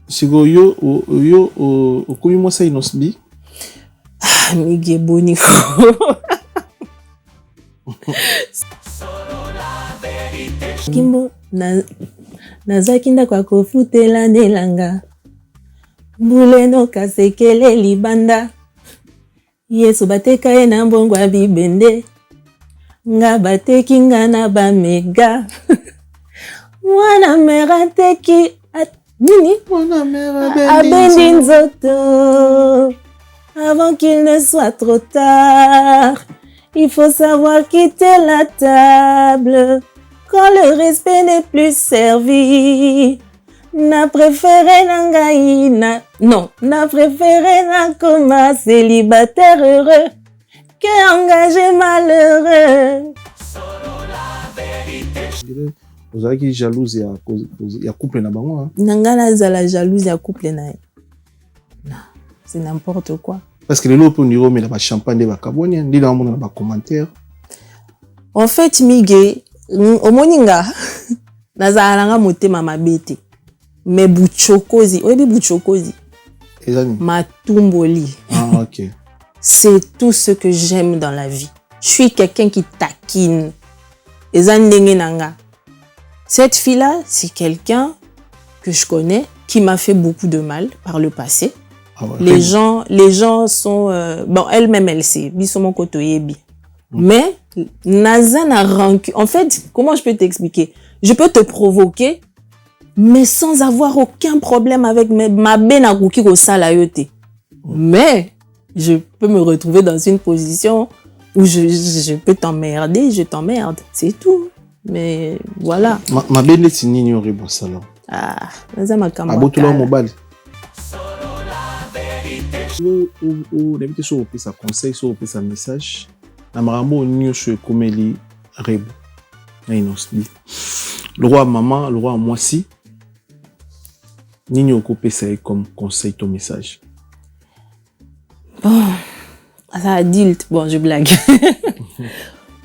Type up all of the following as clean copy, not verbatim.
Sigo yo okumi mwasa Inosbi. Mige boni. Kimbo nazakinda kwa kofutela nelanga. Mbuleno kasekele libanda. Yesu bateka ye na mbongwa bibende. Nga bateki nga na bamega. Mwana mera teki nini? Mwana mera abendi nzoto. Avant qu'il ne soit trop tard, il faut savoir quitter la table. Quand le respect n'est plus servi, n'a préféré nangaïna. Non, n'a préféré na coma célibataire heureux que engagé malheureux. Vous avez qui jalouse ya couple na bango hein? Nangana zala jalouse ya couple na. Non, c'est n'importe quoi. Parce que les lots pour nous mais la champagne de bakaboni ndi na mona ba commentaire. En fait mige omoninga nazalanga motema mabete. Mais buchokozi, oyebi buchokozi. Ezani. Matumboli. Ah OK. C'est tout ce que j'aime dans la vie. Je suis quelqu'un qui taquine. Ezani nanga. Cette fille-là, c'est quelqu'un que je connais qui m'a fait beaucoup de mal par le passé. Ah ouais, les gens sont bon, elle-même elle sait, bisomo kotoyebi. Mais nazana rancune. En fait, comment je peux t'expliquer? Je peux te provoquer mais sans avoir aucun problème avec ma benakuki ko sala yote. Mais je peux me retrouver dans une position où je peux t'emmerder, je t'emmerde, c'est tout. Mais voilà. Ma belle c'est nini oribo salon. Ah, nazama kama. Abotula mobile. Ou d'habitude sur un conseil, sur un message. Na marambo nyo sur komeli rebo. Na Inosbi. Le roi maman, le roi moisi. Nini okopé ça comme conseil ton message. Bon, ça adulte, bon je blague.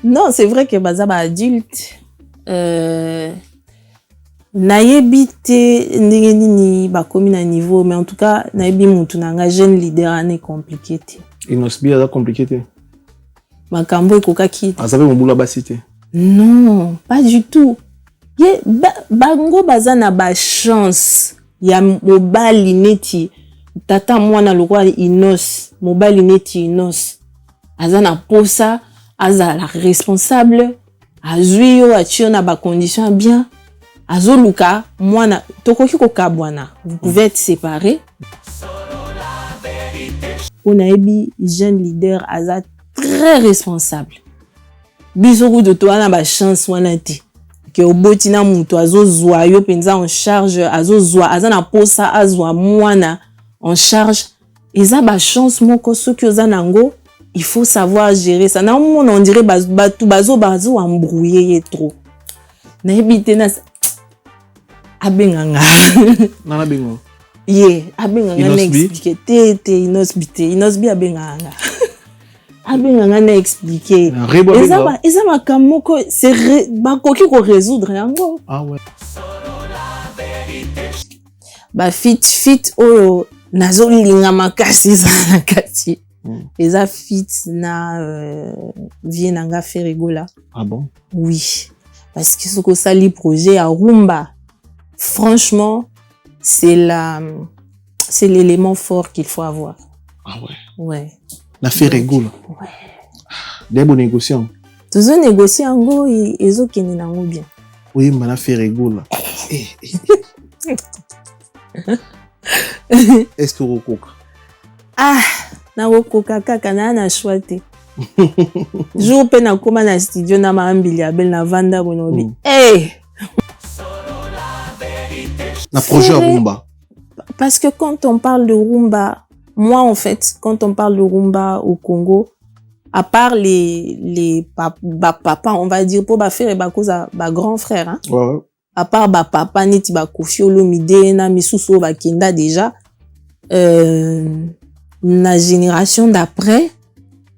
Non, c'est vrai que bazaba adulte. Nayebi te ndenge nini bakomi na niveau mais en tout cas nayebi mutu nanga jeune leader ane compliqué te. Inosbi a compliqué te. Makambo ekokaki. Azabe mbula basi te. Non, pas du tout. Ye bango bazana ba chance ya mobali neti tata mwana lokwa Inos, mobali neti Inos. Azana posa, azala responsable, azui yo atio na ba conditions bien. Azoluka mwana tokoki kokabwana. Vous pouvez être séparés. On a ebi jeune leader aza très responsable. Bisoku de toi na ba chance wana te. Que oboti na mutu azozwa yo penza en charge, azozwa azana posa azwa mwana en charge. Eza ba chance moko soki oza nango, il faut savoir gérer ça. Na on dirait bazo embrouiller trop. Na ebite na abenganga. Nana bengo. Ye, abenganga na expliquer te Inosbi abenganga. Abenganga na expliquer. Eza makamoko c'est bakoki ko résoudre yango. Ah ouais. Ba fit oyo nazolinga makasi za nakati. Eza fit na vie nanga Ferregola. Ah bon? Oui. Parce que ce que ça li projet à Rumba. Franchement, c'est l'élément fort qu'il faut avoir. Ah ouais. Ouais. La Ferregola. Ouais. Des bons négociants. Tous les négociants ngo ezo keni nango bien. Oui, mais la Ferregola. Est-ce que rokoka? Ah, na rokoka kaka na choite. Jour pe na koma na studio na maambili abel na vanda bonobi. Eh. Na projet Rumba. Parce que quand on parle de Rumba, moi en fait, quand on parle de Rumba au Congo, à part les papa, on va dire pour ba faire ba cause ba grand frère hein. Ouais. À part ba papa neti ba Kofi Olomide na misusu ba kenda déjà la génération d'après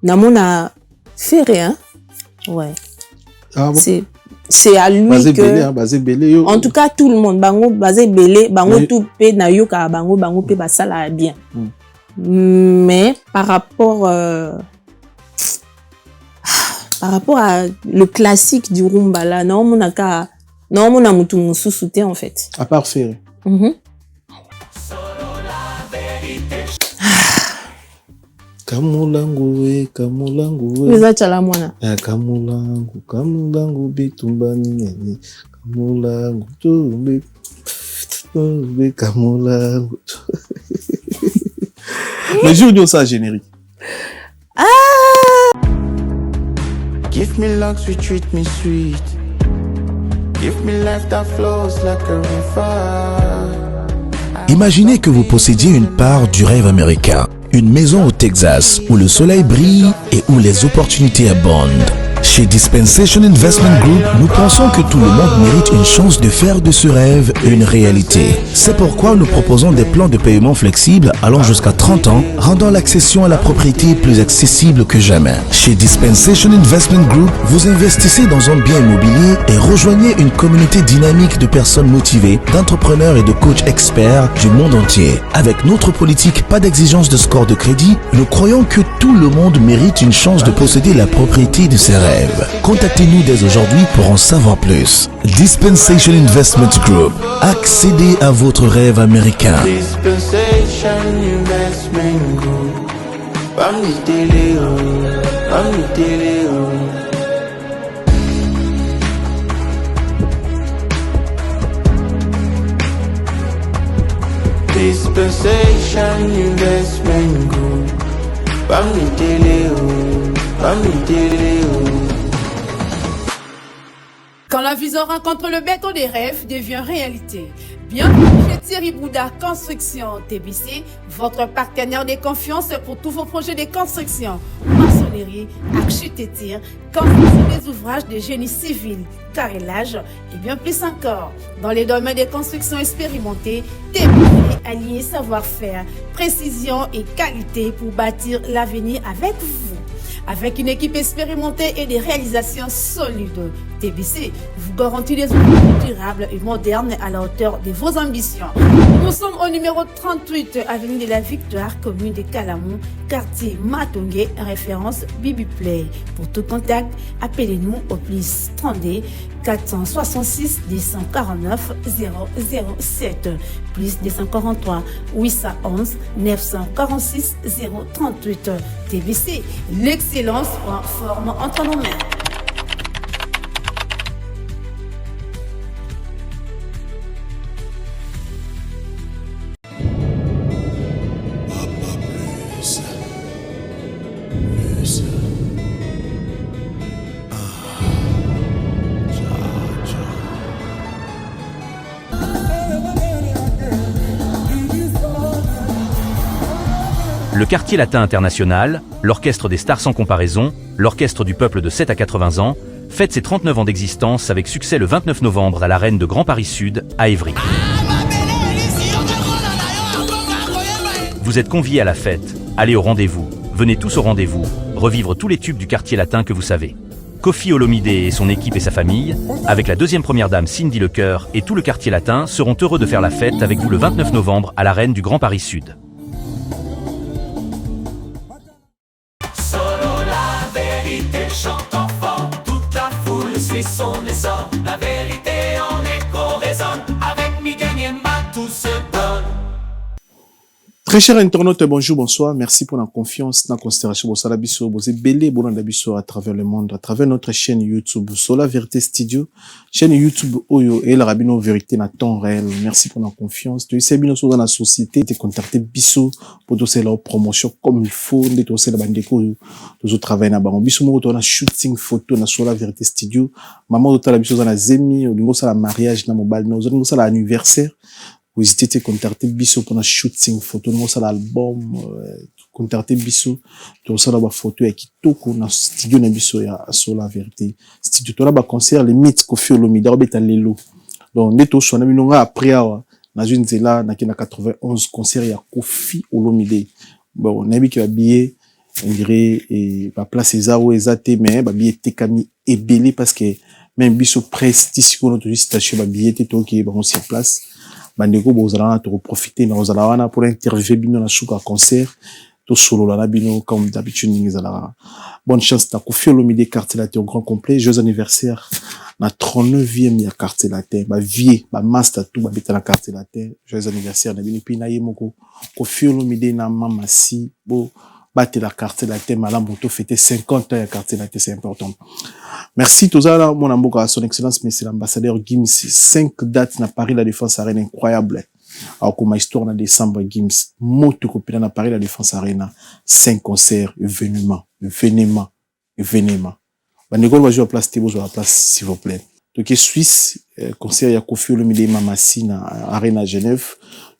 na mona faire hein. Ouais. Ah bon? c'est à lui basé que belé, hein, basé belé, yo. en tout cas tout le monde bango basé belé bango tout pe na yo ka bango pe basala bien. Mais par rapport à le classique du rumba là, non mon a mutu mususu te en fait. À part Ferré. Kamulangu we. Eza chala mwana. Kamulangu bitumbani nene. Kamulangu tumbe. Kamulangu. Mais je dis ça générique. Give me luck, sweet, treat me sweet. Give me life that flows like a river. Imaginez que vous possédiez une part du rêve américain. Une maison au Texas où le soleil brille et où les opportunités abondent. Chez Dispensation Investment Group, nous pensons que tout le monde mérite une chance de faire de ce rêve une réalité. C'est pourquoi nous proposons des plans de paiement flexibles allant jusqu'à 30 ans, rendant l'accession à la propriété plus accessible que jamais. Chez Dispensation Investment Group, vous investissez dans un bien immobilier et rejoignez une communauté dynamique de personnes motivées, d'entrepreneurs et de coachs experts du monde entier. Avec notre politique pas d'exigence de score de crédit, nous croyons que tout le monde mérite une chance de posséder la propriété de ses rêves. Contactez-nous dès aujourd'hui pour en savoir plus. Dispensation Investment Group. Accédez à votre rêve américain. Dispensation Investment Group. Dispensation Investment Group. Quand la vision rencontre le béton des rêves devient réalité. Bienvenue chez Thierry Bouddha Construction TBC, votre partenaire de confiance pour tous vos projets de construction, maçonnerie, architecture, construction des ouvrages de génie civil, carrelage et bien plus encore. Dans les domaines de construction expérimentés, TBC allié savoir-faire, précision et qualité pour bâtir l'avenir avec vous. Avec une équipe expérimentée et des réalisations solides, TBC vous garantit des outils durables et modernes à la hauteur de vos ambitions. Nous sommes au numéro 38, avenue de la Victoire, commune de Calamon, quartier Matongé, référence Bibi Play. Pour tout contact, appelez-nous au plus 32 466 249 007 plus 243 811 946 038. TBC, l'excellence en forme entre nos mains. Le Quartier Latin International, l'orchestre des stars sans comparaison, l'orchestre du peuple de 7 à 80 ans, fête ses 39 ans d'existence avec succès le 29 novembre à l'Arène de Grand Paris Sud, à Évry. Vous êtes conviés à la fête, allez au rendez-vous, venez tous au rendez-vous, revivre tous les tubes du Quartier Latin que vous savez. Kofi Olomide et son équipe et sa famille, avec la deuxième première dame Cindy Lecoeur et tout le Quartier Latin, seront heureux de faire la fête avec vous le 29 novembre à l'Arène du Grand Paris Sud. Son essor, la vérité en écho résonne, avec Miguel Niemba tout se donne. Très chers internautes, bonjour, bonsoir. Merci pour la confiance, la considération. Vous savez, vous êtes belé, bon d'abisso à travers le monde, à travers notre chaîne YouTube, Sola Vérité Studio, chaîne YouTube Oyo et la Rabino Vérité na temps réel. Merci pour la confiance. Tu sais, bien, dans la société, tu contacté Bisso pour tout leur promotion comme il faut, de tout la bande de tout travail na bango. Bisso, moi, on a shooting photo na Sola Vérité Studio. Maman, tu as la bisso dans la zemi, au niveau ça la mariage na mobile, au niveau ça l'anniversaire. Vous hésitez à contacter Bisso pour un shooting photo, nous ça l'album, contacter Bisso, tout ça là bas photo avec Kitoko na studio na Bisso ya Sola Vérité. Studio to là bas concert les mythes Kofi Olomide beta lelo. Donc neto so na minonga après na une zela na 91 concert ya Kofi Olomide. Bon, na bi ki ba billet on dirait et ba place ezao ezate mais ba billet tekami ebelé parce que même biso prestige qu'on a station ba billet to qui ba on sur place bandeko bozala to profiter mais bozala wana pour interviewer bino na suka concert to solo la bino comme d'habitude ngizala bonne chance ta Koffi Olomide quartier latin au grand complet jeux anniversaire na 39e ya quartier latin ba vie ba master tout ba beta na quartier latin jeux anniversaire na bino puis na yemoko Koffi Olomide na mama si bo battre la quartier latin malamu to fêter 50 ans ya quartier latin c'est important. Merci Tozala mon amour à son excellence monsieur l'ambassadeur Gims 5 dates na Paris la Défense Arena incroyable. Alors comme histoire en décembre Gims moto copina na Paris la Défense Arena 5 concerts événements. Bandeko va jouer à place Thébo à la place s'il vous plaît. Donc Suisse concert ya Koffi Olomide Mamasi na Arena Genève.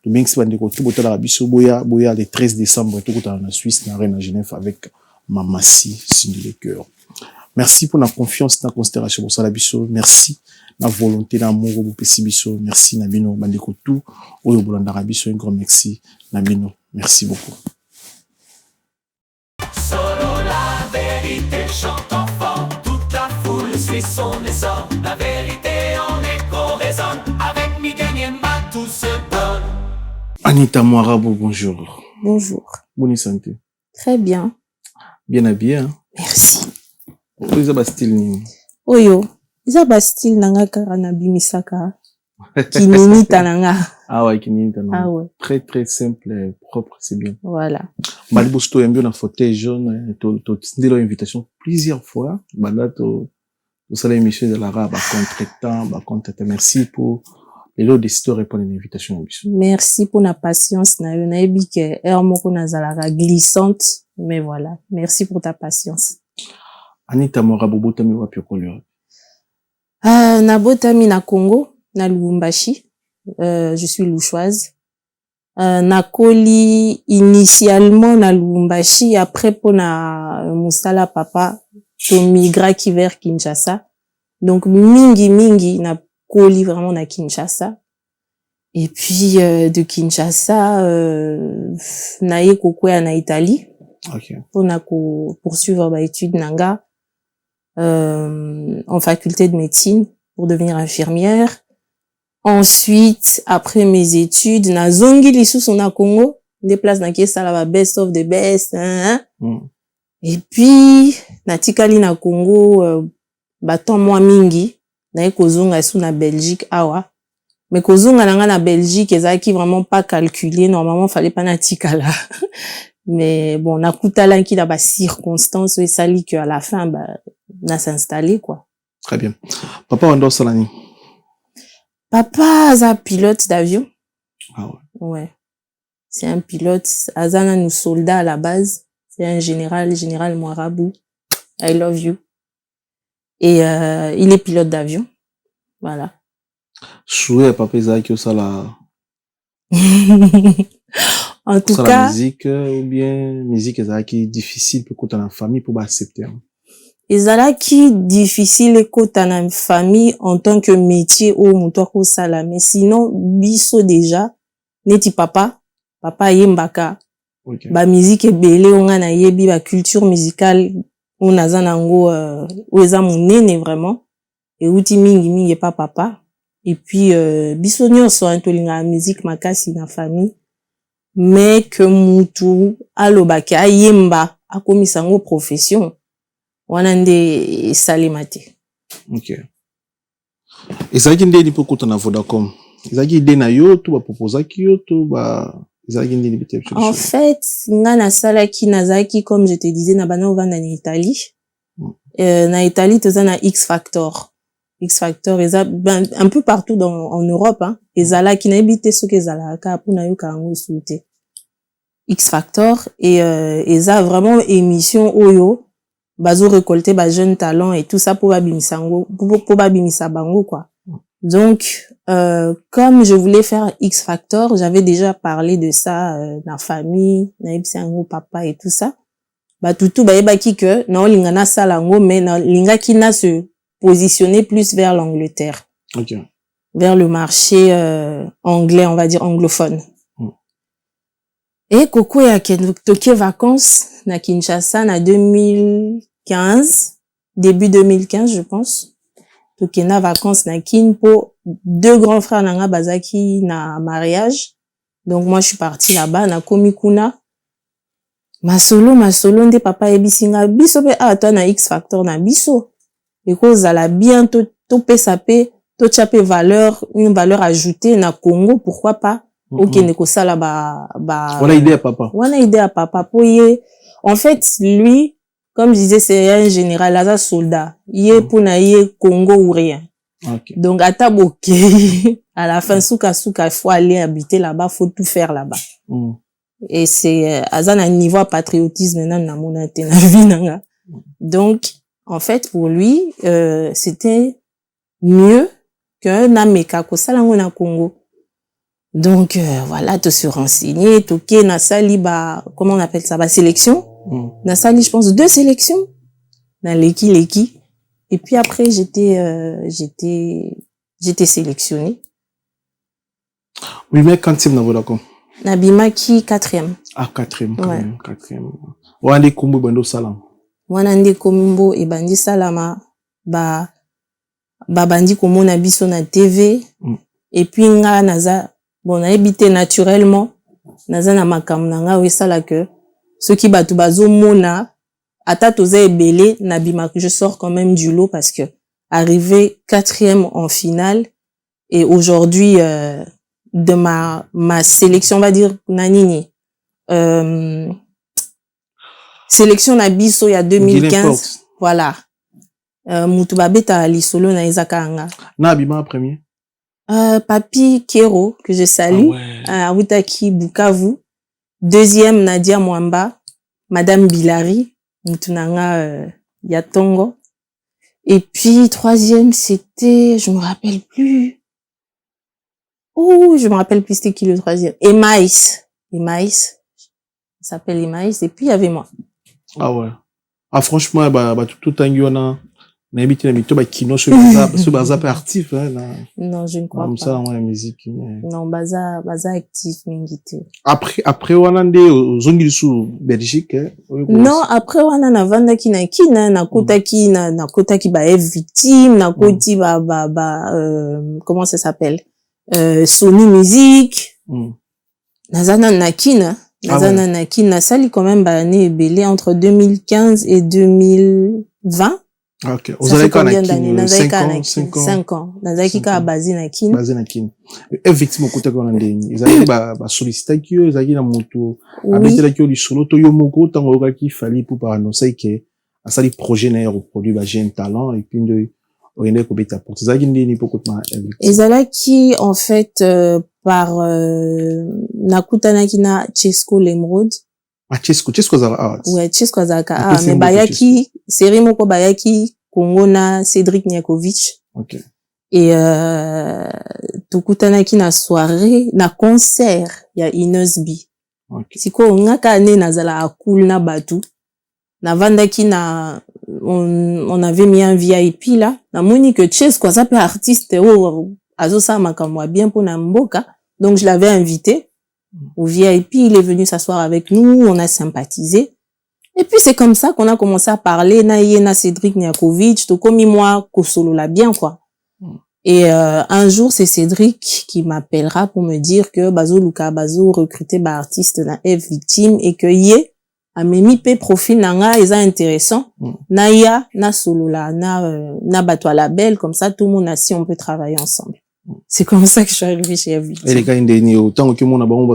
Donc Binks bandeko tout boto la biso boya le 13 décembre tout dans la Suisse na Arena Genève avec Mamasi signe le cœur. Merci pour la confiance dans la considération pour ça la biso. Merci la volonté d'amour pour pesi biso. Merci Nabino bandeko tout au bolanda biso un grand merci Nabino. Merci beaucoup. Solo la vérité chante enfant, toute la foule suit son essor. La vérité en écho résonne, avec Miguel Niemba tout se donne. Anita Moirabo, bonjour. Bonjour. Bonne santé. Très bien. Bien habillé, hein? Merci. Oyo Bastille ni. Oyo, isa Bastille nanga kara na bimisaka. Kinini tananga. Ah ouais, kinini tananga. Ah ouais. Très très simple, propre, c'est bien. Voilà. Malibu sto yambi na fauteuil jaune, to ndilo invitation plusieurs fois. Bala to sala émission de la raba contretemps. Merci pour les lots d'histoire répondre à l'invitation. Merci pour la patience na yo na ebi ke er moko na zalaka glissante, mais voilà. Merci pour ta patience. Anita Moirabo botami wapi okolio? Na botami na Congo, na Lubumbashi. Je suis louchoise. Na koli initialement na Lubumbashi, après pour na musala papa to migra ki vers Kinshasa. Donc mingi na koli vraiment na Kinshasa. Et puis de Kinshasa na ye kokwea na Italie. OK. Pour na poursuivre ba études nanga en faculté de médecine pour devenir infirmière. Ensuite, après mes études, na zongi lisusu na Congo, des places na kiesa la best of the best, hein. Et puis, na tikali na Congo, baton moi mingi, na kozonga sous na Belgique, awa. Mais kozonga na Belgique, ezaki vraiment pas calculé, normalement, fallait pas na tikala. Mais bon, na kutala ki na ba circonstances, et sali que à la fin, na s'installer, quoi. Très bien. Papa Wando Salani. Papa est un pilote d'avion. Ah ouais. Ouais. C'est un pilote. Azana nous soldat à la base. C'est un général Moirabo. I love you. Et il est pilote d'avion. Voilà. Souhait papa Isaac au sala. En tout cas, cas, musique ou bien musique qui est difficile pour qu'on ait en famille pour accepter. ezalaki difficile ekota na famille en tant que métier ou moto akosala, mais sinon biso déjà neti papa yembaka Okay. ba musique ebele onga na yebi ba culture musicale on aza nango o eza monene vraiment et uti mingi pa papa et puis biso nyonso antolinga musique makasi na famille mais que mutu alobaki ayemba akomisa ngo profession wana nde salimate. OK. Ezaki nde lipo kuta na Vodacom. Ezaki ide na yo to ba proposaki yo to ba ezaki nde libité. En fait, nga na salaki nazaki comme je te disais na bana ovanda na Italie. Na Italie toza na X Factor. X Factor eza un peu partout en Europe hein. Ezalaki na ebité soki ezalaka pona yo kango soute. X Factor et eza vraiment émission oyo bazo récolter ba jeunes talents et tout ça pour babimisango pour babimisa bango quoi. Donc comme je voulais faire X Factor, j'avais déjà parlé de ça na famille, na ibisango papa et tout ça. Ba tutu ba yebaki que na lingana salango mais na lingaki na se positionner plus vers l'Angleterre. OK. Vers le marché anglais, on va dire anglophone. Et Koko ya toke vacances na Kinshasa na 2015, début 2015 je pense. tokena vacances na kin po deux grands frères nanga bazaki na mariage. Donc moi je suis partie là-bas na komi kuna. Masolo nde papa ebisinga biso pe toi na X Factor na biso. Eko zala bien to pesa pe to chape une valeur ajoutée na Congo, pourquoi pas? Ok, neko sala on a idée à papa. On a idée à papa pour y. En fait, lui, comme je disais, c'est un général, un soldat. Il est pour naïe Congo ou rien. Okay. Donc, à Taboke, à la fin, souka, il faut aller habiter là-bas, faut tout faire là-bas. Et c'est, à un niveau de patriotisme, na monate na vie nanga. Donc, en fait, pour lui, c'était mieux qu'un Ameka, ko salango na Congo. Donc, voilà, te se renseigner, toquer, na sali, comment on appelle ça, sélection. Na sali, je pense, 2 sélections. Na leki. Et puis après, j'étais sélectionnée. Oui, mais quand tu es dans d'accord? Na bimaki 4e. Ah, 4e, quand ouais. même, 4e. Wane kombo bando salam. Wana nde kombo e bandi salama, bandi komona biso na TV. Et puis nga naza, bon, na habité naturellement, naza na makam nanga wesala que ceux qui batu bazo mona, ata toza ebele, na bima, je sors quand même du lot parce que arrivé 4e en finale, et aujourd'hui, de ma sélection, on va dire, nanini, sélection na biso, il y a 2015, voilà. Moutubabeta lisolo na izakanga. Na bima premier? Papi Kero, que je salue, à Wutaki Bukavu. 2e, Nadia Mwamba, Madame Bilari, Moutunanga Yatongo. Et puis, 3e, c'était, je me rappelle plus. Oh, je me rappelle plus c'était qui le 3e. Emmaïs. Il s'appelle Emmaïs. Et puis, il y avait moi. Ah ouais. Ah, franchement, tout un guiona. Kino, ce baza pas actif, hein, non, je ne crois pas. Ça, la musique. Non, baza actif, mingite. Après, on a des zongi sous Belgique, hein. Non, après, on a na vanda ki na kina, na kota ki, na kota ki ba victime, na koti comment ça s'appelle? Sony Music. Nazana na kina. Nazana na kina. Sali quand même, né belé entre 2015 et 2020. Ok. Vous avez quand même 5 ans. Nazaki ka basé na kin. Basé na kin. Effectivement, côté qu'on a des, ils avaient sollicité qui ils avaient na moto. Habiter là qui au solo to yo moko tango ki fallait pour par annoncer que à ça les projets na reproduit jeune talent et puis de orienter ko beta pour ça qui ni pour côté qui en fait par nakutana kina Chesco Lemrod. Ah, Chesco za ouais, Chesco za mais bayaki série moko bayaki Congo na Cédric Niakovic. OK. Et tukutana ki na soirée na concert ya Inosbi. OK. Siko ngaka ne nazala akul na batu. Na vanda ki na on avait mis un VIP là. Na moni que Chesco ça peut artiste azo sa makamwa bien pour na mboka. Donc je l'avais invité au VIP, il est venu s'asseoir avec nous, on a sympathisé. Et puis c'est comme ça qu'on a commencé à parler na Cédric Niakovic, to comme moi kosolo la bien quoi. Et un jour c'est Cédric qui m'appellera pour me dire que Bazo Luka Bazo recruté ba artiste na F victime et que yé a memi pe profil nanga eza intéressant. Na ya na solo la na bato à label comme ça tout le monde a si on peut travailler ensemble. C'est comme ça que je suis arrivée chez F victime. Et les gars indéni autant que mon abon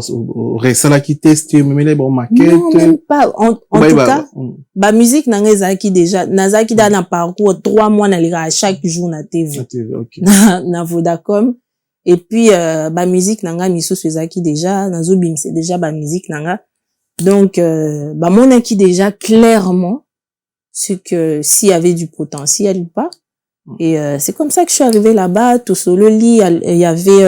resala qui teste mais les bon maquette. Non, même pas en tout cas ba musique nanga ezaki déjà nazaki da na parcours 3 mois na lira à chaque jour na TV. Okay. na Vodacom et puis ba musique nanga misusu ezaki déjà nazo bimse déjà ba musique nanga. Donc ba monaki déjà clairement ce que s'il y avait du potentiel ou pas. Et c'est comme ça que je suis arrivée là-bas, tout solo lit, il y avait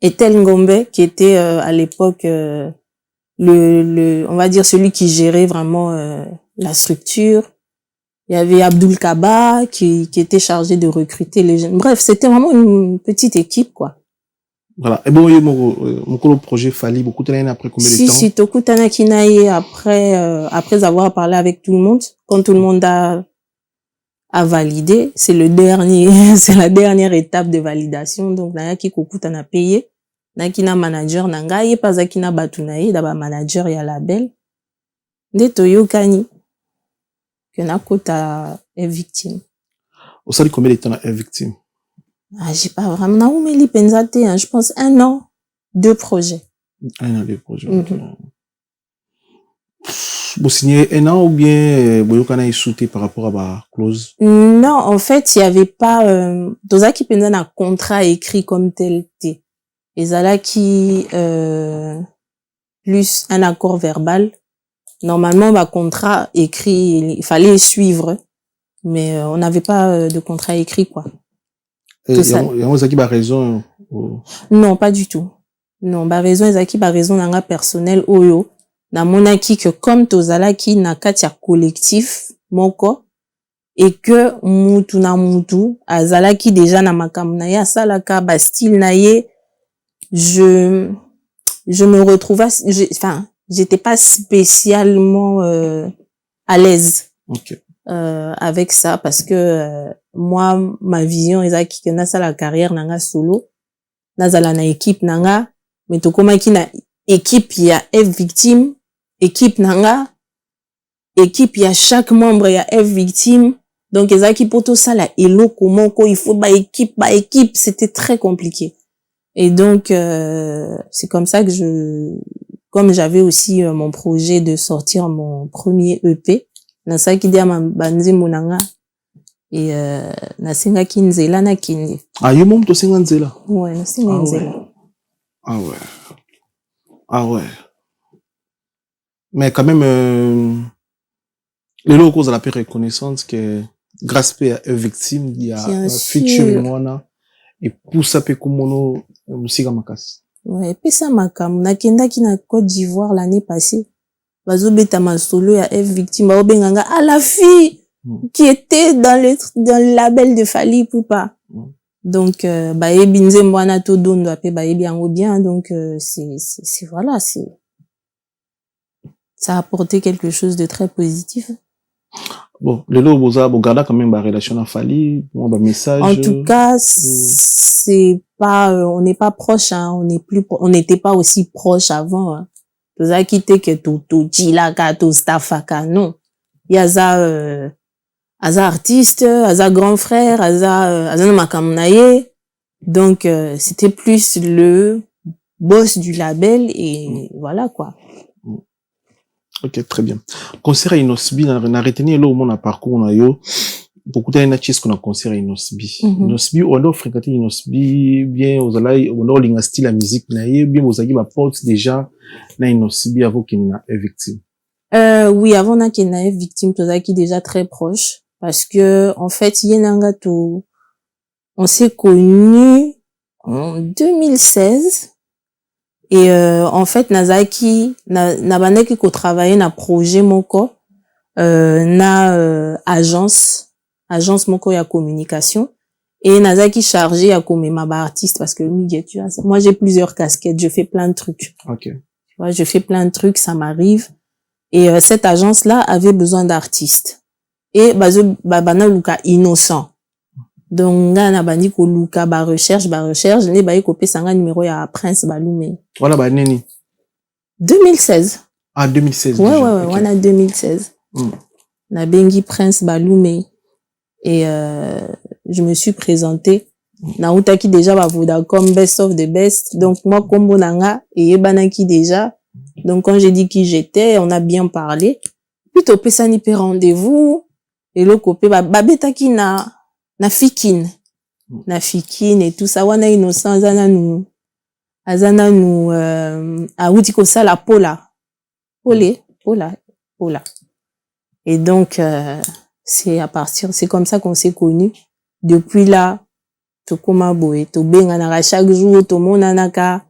Ethel Ngombe qui était à l'époque on va dire celui qui gérait vraiment la structure. Il y avait Abdul Kaba qui était chargé de recruter les jeunes. Bref, c'était vraiment une petite équipe quoi. Voilà. Et bon, mon projet Fali beaucoup d'années après combien de temps? Si Tokutana Kinaye après avoir parlé avec tout le monde, quand tout le monde a à valider. C'est le dernier, c'est la dernière étape de validation. Donc, nanga ki kokuta na payé. Naki na manager nanga, ye pas aki na batunaye, d'aba manager ya label. Nde toyokani. Que na kota est victime. Au sali combien de temps est victime? Ah, j'ai pas vraiment, na oumeli penzate, hein, je pense 1 an, 2 projets. 1 an, 2 projets. Okay. Vous signez 1 an ou bien boyokana est sauté par rapport à la clause? Non, en fait, il y avait pas doza qui pendant un contrat écrit comme tel té. Et zala qui plus un accord verbal. Normalement, bah contrat écrit, il fallait suivre, mais on n'avait pas de contrat écrit quoi. Et il y a raison. Non, pas du tout. Non, bah raison ezaki ba raison nanga personnel oyo. Na monaki que comme tozala ki na kati ya collectif moko et que mutu na mutu azala ki déjà na makambo na ye asalaka ba style na ye, je me retrouvais enfin j'étais pas spécialement à l'aise avec ça parce que moi ma vision ezaki que na sala carrière nanga solo nazala na équipe nanga mais tokomaki na équipe ya F victime équipe nanga équipe ya chaque membre ya F victime donc ezaki poto sala eloko moko il faut ba équipe c'était très compliqué et donc c'est comme ça que comme j'avais aussi mon projet de sortir mon premier EP na saki dia banzi monanga et na singa kinzela na kindi ah yo mom to singa nzela ouais na singa nzela ah ouais mais quand même les locaux à la paix reconnaissance que grâce à une victime il y a futur mona et pour ça peut comme musika makasi ouais pesa makamu nakendaki na Côte d'Ivoire l'année passée bazobeta masolo ya F victime baobenganga à la fille qui était dans le label de Fally Ipupa donc bayebi nzembo wana to dondo ape bayebi yango bien donc c'est voilà c'est ça a apporté quelque chose de très positif. Bon, le lot boza bogarda quand même ba relation à Fally, bon ba message. En tout cas, c'est pas on n'est pas proche hein, on n'était pas aussi proche avant hein. Toza quitté que to jilaka to staffaka non. Il y a ça artiste, aza grand frère, aza makamnaye. Donc c'était plus le boss du label et voilà quoi. Ok, très bien. Concert à Inosbi, on a retenu là où on a parcours, on a eu beaucoup d'années qu'on a concert à Inosbi. Inosbi, on a fréquenté Inosbi, bien, on a l'ingasti la musique, bien, vous avez ma porte déjà, na Inosbi avant qu'il n'a été victime. Oui, avant qu'il n'a été victime, tout ça qui déjà très proche, parce que, en fait, Yenangato, on s'est connus en 2016. Et en fait nazaki na bandaki ko travailler na projet moko na agence moko ya communication et nazaki chargé ya komema ba artiste parce que moi j'ai plusieurs casquettes, je fais plein de trucs. OK. Tu vois, je fais plein de trucs, ça m'arrive et cette agence là avait besoin d'artistes. Et bana luka innocent. Donc na bandi ko luka ba recherche ne ba ko pesa nga numéro ya Prince Balume. Voilà ba neni 2016. Ah 2016 ouais, déjà. Ouais, on a 2016. Na bengi Prince Balume et je me suis présentée na utaki déjà ba Vodacom best of the best. Donc moi kombo nanga et banaki déjà. Donc quand j'ai dit qui j'étais, on a bien parlé. Puis to pesa ni pe rendez-vous et le copé ba betaki na fikine et tout ça wana innocent azana nous a outi ko ça la pola et donc c'est comme ça qu'on s'est connus depuis là to koma boé to benga na chaque jour to monanaka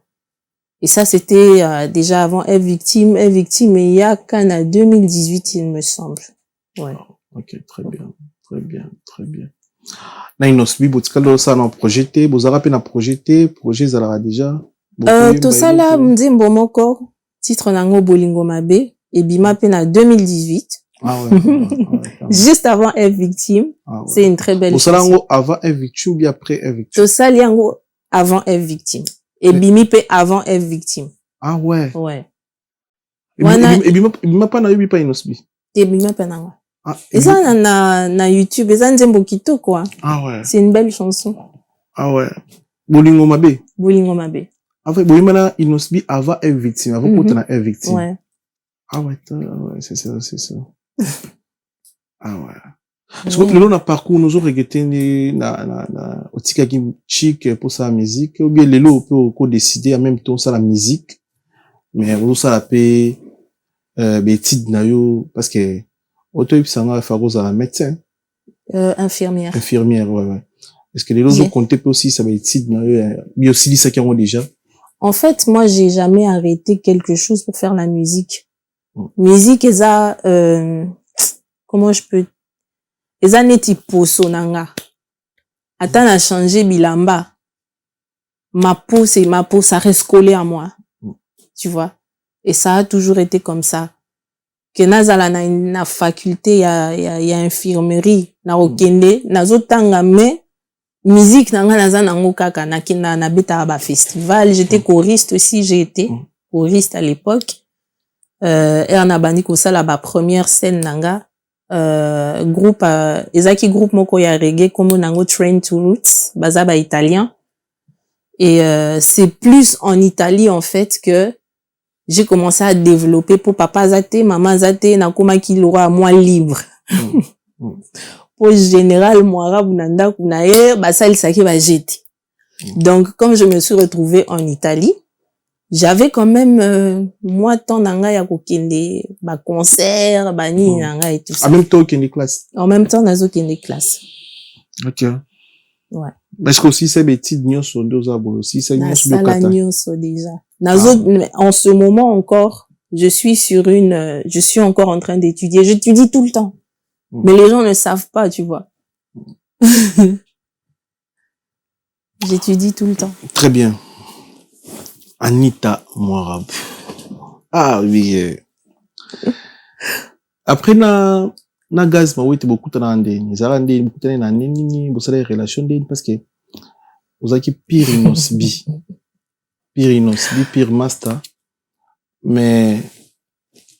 et ça c'était déjà avant F victime et il y a qu'en 2018 il me semble ouais. OK, très bien na Inosbi botikalo ça na projeté bozara pe na projet zala déjà to sala nzembo moko titre nango bolingo mabe et bima pe na 2018 Ah ouais. Quand même. Juste avant F victime. Ah ouais. C'est une très belle Au chanson. salango avant F victime, bien après F victime. Tosali yango avant F victime. Et Bimi pe avant F victime. Ah ouais. Ouais. Et Wana- bima pas na yubi pa inosbi. Et Bimi pe nango. Ah, Et ça, na YouTube, et ça, nzembo kito, quoi. ah ouais. C'est une belle chanson. Ah ouais. Bolingo mabe. Bolingo Mabe. En fait, Bolimana inosbi avant F victime, avant qu'on na F victime. Ouais. Ah ouais, c'est ça, c'est ça. Ah ouais. Parce que le long parcours nous autres regretté na otika ki chic pour sa musique ou bien lelo peut décider en même temps ça la musique mais on ça la paix bétide na yo parce que auto ipsanga fagoza la médecin Infirmière. infirmière ouais. Est-ce que les autres Yeah. comptaient aussi ça bétide na yo mais aussi dit ça qui ont déjà. En fait, moi, j'ai jamais arrêté quelque chose pour faire la musique. Mm. Musique, eza, comment je peux, eza neti poso nanga. Ata na changé bilamba. Ma peau, ça reste collé à moi. Mm. Tu vois? Et ça a toujours été comme ça. Que nazala na faculté, y a infirmerie, na okende, nazotanga me, musique nanga naza nango kaka na beta ba festival, j'étais choriste aussi, j'ai été choriste à l'époque. Et na bandi ko sala ba première scène nanga groupe ezaki groupe moko ya reggae comme nango Train to Roots, baza ba italien. Et c'est plus en Italie en fait que j'ai commencé à développer pour papa zate, maman zate, na koma ki lora moi libre. Pour général moi bunanda kunae basali saki ba jeti. Donc comme je me suis retrouvée en Italie, j'avais quand même moi temps nanga ya kokende ba concert, ba ni nanga et tout ça. En même temps qu'il y a des classes. En même temps nazo kende classe. OK. Ouais. Parce que aussi c'est bétide nyonso ndoza bo aussi c'est Na nyonso sala biokata. nyonso déjà. Nazo en ce moment encore, je suis encore en train d'étudier. J'étudie tout le temps. Mais les gens ne savent pas, tu vois. J'étudie tout le temps. Très bien. Anita Moirab. Ah oui. Après na gaz ma wete beaucoup na ndeni. Zala ndeni beaucoup na nini bosala relation ndeni parce que ozaki pire inosbi. Pire inosbi, pire master. Mais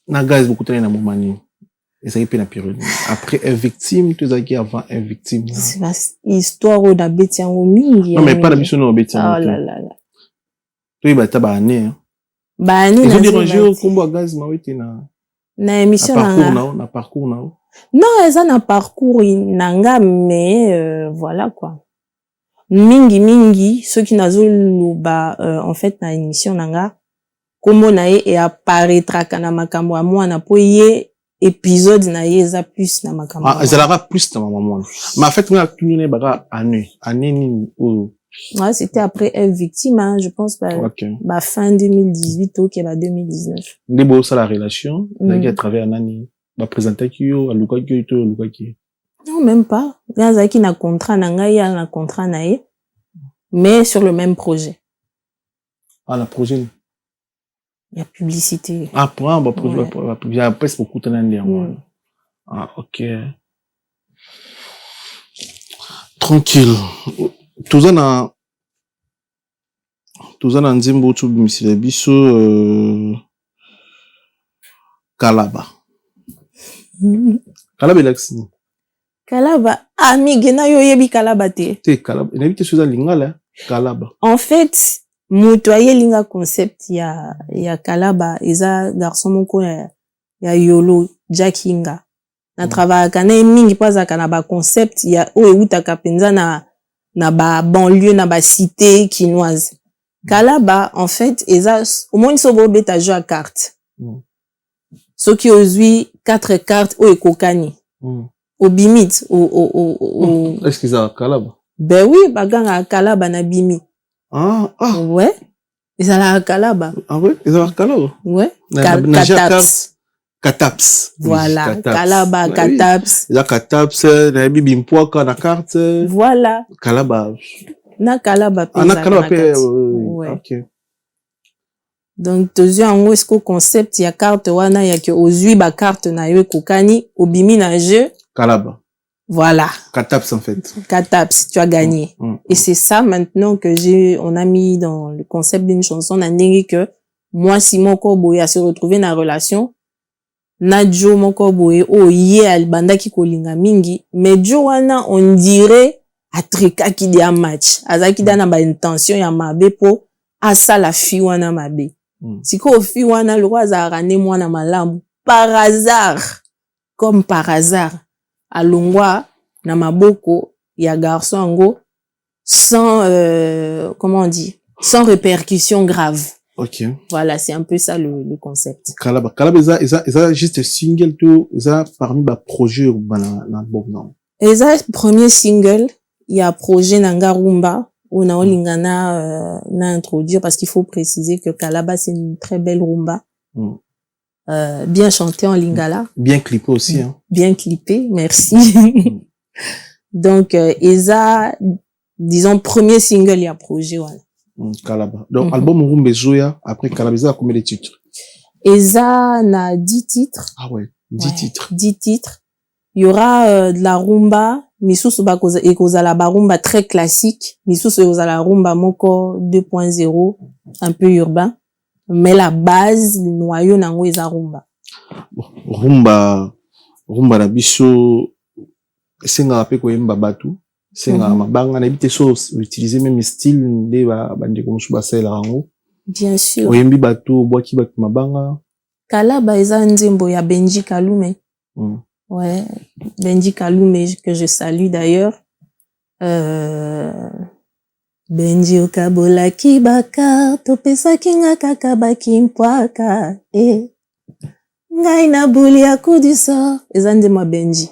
na gaz beaucoup na momani. Et ça y est na pire. Après un victime, tu as avant un victime. C'est la histoire où d'habiter en mingi. Non mais pas la mission non habiter. Oh là là là. Tu vas taba année. Ba année na. Ils ont dérangé au combo gaz ma wete na émission na parcours na. Non, eza na parcours nanga mais voilà quoi. Mingi ceux qui nazo luba en fait na émission nanga kombo na ye et apparaîtra kana makambo a moi na poye épisode na ye eza plus na makambo. Ah, ezalaka plus na maman. Mais en fait moi tuni ne baka année ni ouais, c'était après F victime hein, je pense okay. Fin 2018 OK 2019. Ndebo ça la relation, qui a travaillé nani ba présenter kyo aluka kyo to aluka ki. Non, même pas. Gazaki na contrat nanga ya na contrat na ye. Mais sur le même projet. Ah la projet. Il y a publicité. Ah pour un projet il y a presque beaucoup de temps. Ah OK. Tranquille. Toza na nzembo tu bimisile biso Kalaba. Kalabaelaxi. Kalaba amigue na yo yebi Kalaba te. Te Kalaba, il invite sur lingala Kalaba. En fait, mutoye linga concept ya Kalaba eza garçon moko ya Yolo Jackinga. Na travaille kana mingi paza kana ba concept ya o eutaka penza na ba banlieue na ba cité quinoise. Kalaba en fait eza au moins so bo beta jeu à carte. So qui ozui 4 cartes o ekokani. Au bimit Est-ce que ça Kalaba? Ben oui, baganga Kalaba na bimi. Ah ouais. Et ça la Kalaba. Ah ouais, ils ont Kalaba. Ouais. Kataps. Voilà, Kalaba, Kataps. Il y a Kataps, na bibi mpoaka na carte. Voilà. Kalaba. Na Kalaba na Kalaba. Ouais. OK. Donc tozwi yango esko concept ya carte wana ya ke ozwi ba carte na yo kokani obimi na jeu Kalaba. voilà Kataps en fait. Kataps, tu as gagné. Et c'est ça maintenant que on a mis dans le concept d'une chanson na ndenge que moi Simon Koboye a se retrouvé na relation na Jo moko boye o ye albanda ki kolinga mingi mais Jo wana on dirait atrika ki dia match azaki da na ba intention ya mabe po asa la fi wana mabe siko fi wana le roi za rane mwana malamu par hasard comme par hasard alongwa na maboko ya garçon ango sans comment on dit sans répercussion grave. OK. Voilà, c'est un peu ça le concept. Kalaba eza juste single tout eza parmi ba projet na album non. Eza premier single, il y a projet nanga rumba on a olingana na introduire parce qu'il faut préciser que Kalaba c'est une très belle rumba. Bien chanté en lingala. Bien clippé aussi hein. Bien clippé, merci. Donc eza disons premier single il y a projet voilà. Kalaba. Donc album Rumba Zoya après Kalaba eza combien de titres? Eza na 10 titres. Ah ouais, 10 titres. 10 titres. Il y aura de la rumba, misusu ba ekozala ba rumba très classique, misusu ekozala rumba moko 2.0, un peu urbain, mais la base, le noyau nango eza rumba. Bon, rumba na biso senga pe ko yemba batu, senga mabanga na bité so utiliser même style nde ba ndeko musu ba sala rango. Bien sûr. Oyembi batu boaki batu mabanga. Kalaba eza nzembo ya Benji Kalume. Ouais, Benji Kalume que je salue d'ailleurs. Benji okabola kibaka topesa kinga kaka bakimpwaka ngai na buli ya coup du sort ezande ma Benji.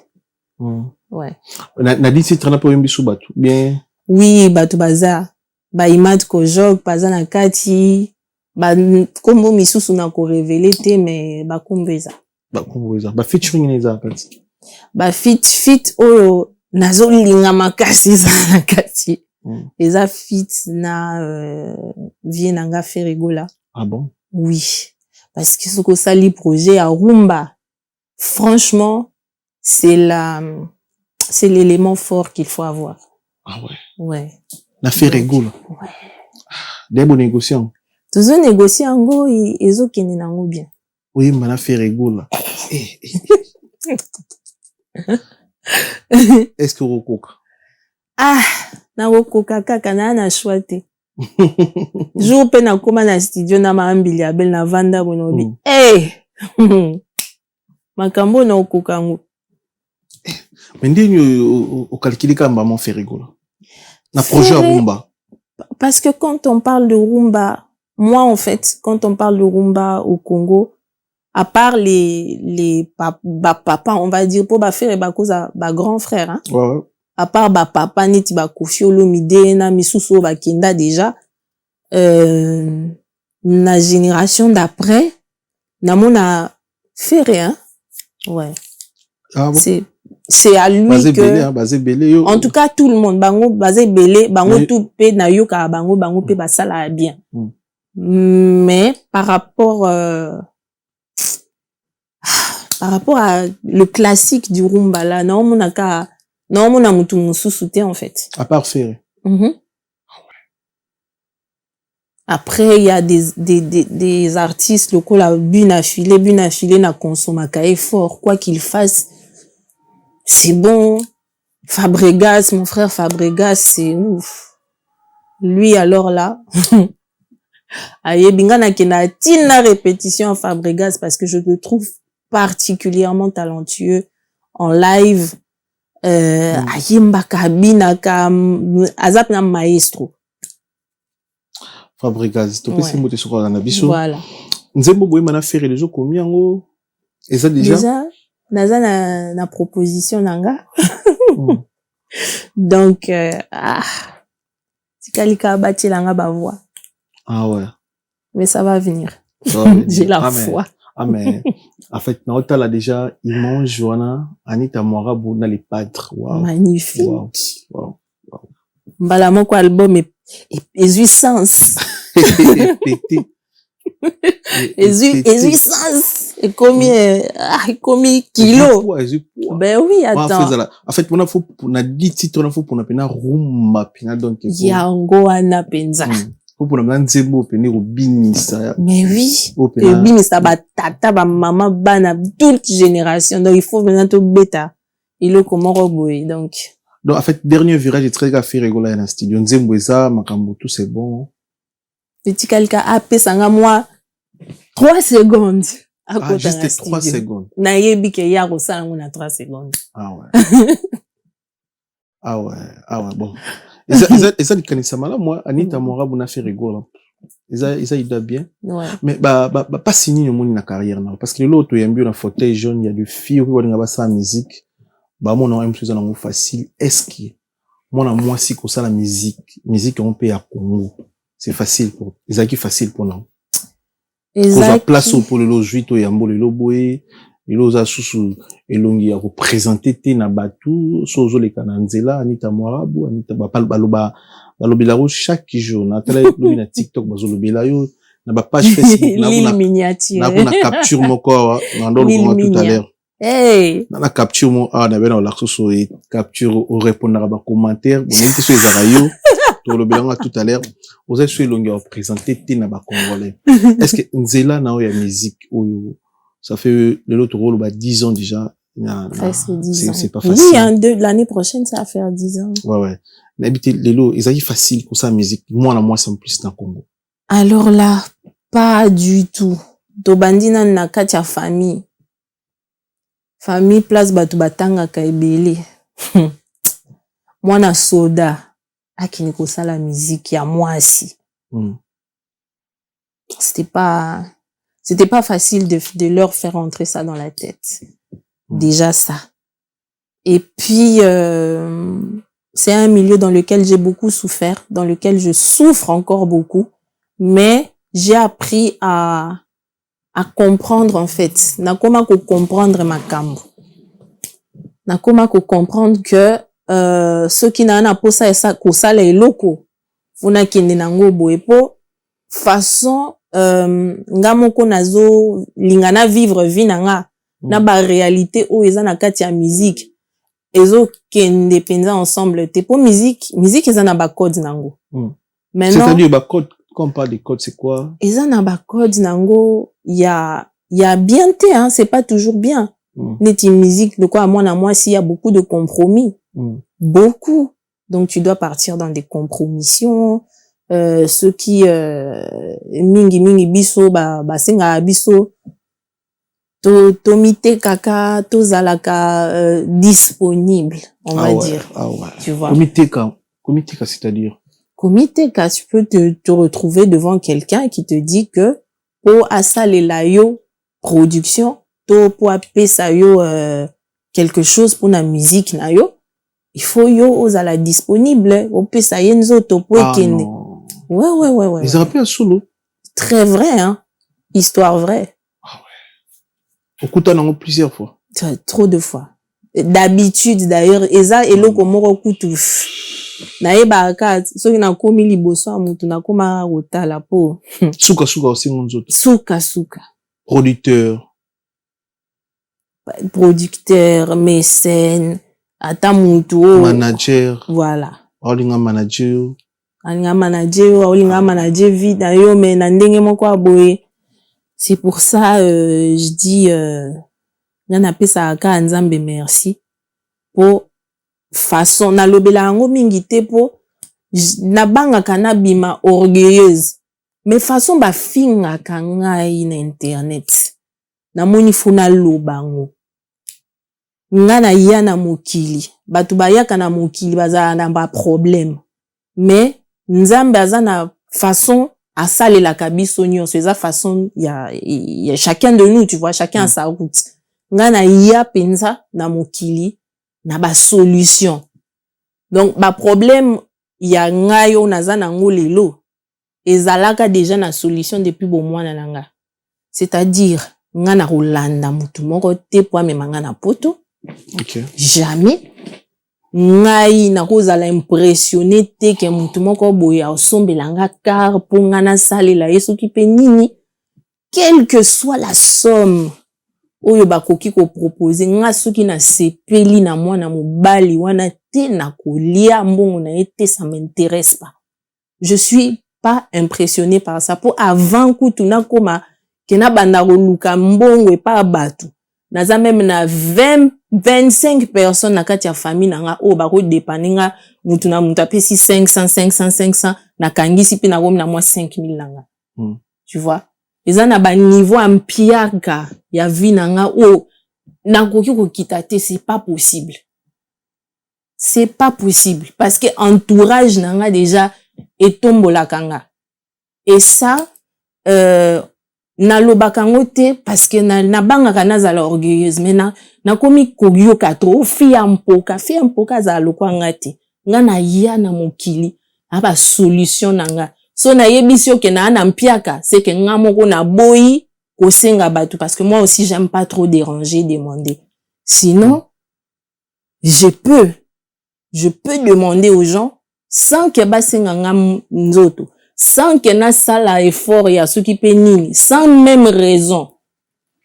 Ouais. Na dit titre na po yembi su batu bien. Oui, batu baza ba imad ko jog paza na kati ba kombo misusu na ko révéler te mais ba kombeza. Ba featuring neza kati. Ba fit oyo nazolinga makasi za na kati. Eza fit na vie nanga Ferregola. Ah bon? Oui, parce que ce que ça li projet à rumba. Franchement, c'est l'élément fort qu'il faut avoir. Ah ouais. Ouais. Na Ferregola. Ouais. Des bons négociants. Tozo négocier ango ezo kene nango bien. Oui, mana Ferregola. Est-ce que rokoka? Ah, na rokoka kaka na choite. Jour pe na koma na studio na maambili abel na vanda bonobi. Makambo na okoka ngo. Mais ndinyo o calculer kamba mon Ferregola. Na projet rumba. Parce que quand on parle de rumba, moi en fait, quand on parle de rumba au Congo, à part les papa, on va dire pour ba faire ba cause ba grand frère hein. Ouais. À part ba papa neti ba Koffi Olomide na misusu ba kenda déjà na génération d'après na mona faire hein. Ouais. Ah bon? C'est à lui basé que belé, hein, basé belé, yo. En tout cas tout le monde bango basé belé bango tout pe na yo ka bango pe basala bien. Mais par rapport à le classique du rumba là, non mona mutu mususu te en fait. À part faire. Après il y a des artistes locaux là buna filé na consomaka effort quoi qu'il fasse. C'est bon. Fabregas, mon frère Fabregas, c'est ouf. Lui alors là aye bingana kena tina répétition Fabregas parce que je le trouve particulièrement talentueux en live. Ayimba kabina kam azap na maestro. Fabregas, to pesi mote soko na biso. Voilà. Nzembo boye mana faire les jours combien ngo? Et ça déjà naza na proposition nanga. Donc tikalika bati langa ba voix. Ah ouais. Mais ça va venir. J'ai la foi. Ah mais en fait Naota là déjà il mange Joana Anita Moirabou dans les padres. Wow. Magnifique. Wow. Mbala moko album et sens. Pété. Et sens. Et combien kilo. Ben oui, attends. En fait, on a faut pour na dit titre, on faut pour na pena rumba pena donc. Yango ana penza. Faut pour na nzembo pena robini ça. Mais oui. Robini ça ba tata ba maman bana toute génération. Donc il faut maintenant tout bêta. Il est comment reboy donc. Donc en fait dernier virage est très fait rigoler dans studio. Nzembo ça makambo tout c'est bon. Petit quelqu'un a payé ça moi 3 secondes. Ah, juste 3 secondes. Na yebi ke ya rosala ngona 3 secondes. Ah ouais. Ah ouais, bon. Et ça, les canissas malades, moi, Anita Mora, on a fait rigoler. Et ça, il doit bien. Ouais. Mais, pas signer le monde dans la carrière, non. Parce que l'autre, il y a un peu dans fauteuil jaune, il y a des filles, où on a ça musique. Moi, on a une chose facile. Est-ce que, moi, si, comme ça, la musique, on peut à Congo. C'est facile pour, c'est qui facile pour nous. Exactement. Place pour le lo juito yambo le lo boé, le lo za susu elongi a représenter te na batu, sozo le kananzela, Anita Morabu, Anita baloba ro chaque jour, na tala lobi na TikTok bazolobela yo, na ba page Facebook na capture mon corps, na ndolo tout à l'heure. Hey! Na capture mon na bena la soso et capture au répondre à ba commentaire, bon on sur les arayo. Tout le bilan tout à l'heure, vous êtes sur l'ongue à présenter Tina Congolais. Est-ce que Nzela n'a pas musique ou ça fait l'autre rôle 10 ans déjà. Presque 10 ans. C'est pas facile. Oui, l'année prochaine ça va faire 10 ans. Ouais. N'habitez les lots, ils sont facile pour ça musique. Moi c'est plus dans Congo. Alors là, pas du tout. Tobandina na katia famille. Famille place batu batanga kaibele. Moi na soda. Qui ne connaît la musique, il y a moi aussi. C'était pas facile de leur faire entrer ça dans la tête. Déjà ça. Et puis, c'est un milieu dans lequel j'ai beaucoup souffert, dans lequel je souffre encore beaucoup, mais j'ai appris à comprendre, en fait. Nakoma ko comprendre ma cambo. Nakoma ko comprendre que ceux qui n'ont pas ça les locaux funa kende nango boepo façon ngamoko nazo lingana vivre vie nanga na ba réalité o eza na kati ya musique ezo kende penza ensemble te po musique eza na ba code nango. Maintenant c'est-à-dire ba code quand on parle de code c'est quoi? Eza na ba code nango y a bien te hein, c'est pas toujours bien. Neti musique de quoi moi s'il y a beaucoup de compromis. Beaucoup. Donc tu dois partir dans des compromissions. Ceux qui mingi biso senga biso to mite kaka to zalaka disponible on va dire. Tu vois. Comité c'est-à-dire comité tu peux te retrouver devant quelqu'un qui te dit que pour assaler la yo production to pour appeler ça yo quelque chose pour la musique na yo. Il faut yo ozala disponible au pesa yenzo topo kene. Ouais. Ils rappellent solo. Très vrai hein. Histoire vraie. Ah ouais. Okuta nango plusieurs fois. Trop de fois. D'habitude d'ailleurs eza eloko moko kutu. Na yeba ka soki na komi liboso amutu na koma rotala po. Suka aussi nzoto. Suka. Producteur, mécène, ata mutu manager. Voilà. Olinga manager. Olinga manager vite ayo mais na ndenge moko aboye. C'est pour ça je dis na pesa ka nzambe merci pour façon na lobela yango mingi te po na banga kana bima orgueilleuse mais façon ba finga kangai na internet na moni funa lobango ngana ya na mokili batu bayaka na mokili baza na ba problème mais nzambe aza na façon à salela kabiso nyonso eza façon ya chacun de nous tu vois chacun a sa route ngana ya penza na mokili na ba solution donc ba problème ya ngayo naza nango lelo ezalaka déjà na solution depuis bon mwana nanga c'est-à-dire ngana rolanda mutu moko te po amema ngana poto. Okay. Jamais ngai na kozala impressionné te ke mutu moko boya osombelanga car po ngana salela yesu ki pe nini quelle que soit la somme oyo bakoki ko proposer nga soki na sepeli na mwana mobali wana te na kolia mbongo na ete, ça m'intéresse pas. Je suis pas impressionné par ça. Pour avant kutu na koma kena banda koluka mbongo pa batu. Naza même na 25 personnes na kati ya famille na nga o bako dépanner nga mutu na mutu apesi 500 na kangisi pe na komi na moi 5000 nanga. Tu vois? Eza na ba niveau ampiaka ya vie na nga o na koki ko kitate, c'est pas possible. C'est pas possible parce que entourage na nga déjà etombola kanga. Et ça na lobakango te parce que na banga kana za la orgueilleuse mais na komi koyoka trop fi ampoka za lokwa ngati nga na ya na mokili aba solution nanga so na yebisio ke na mpiaka c'est que nga moko na boyi ko senga batu parce que moi aussi j'aime pas trop déranger, demander. Sinon je peux demander aux gens sans que ba senga nga nzoto, sans que na sala effort ya soki pe nini, sans même raison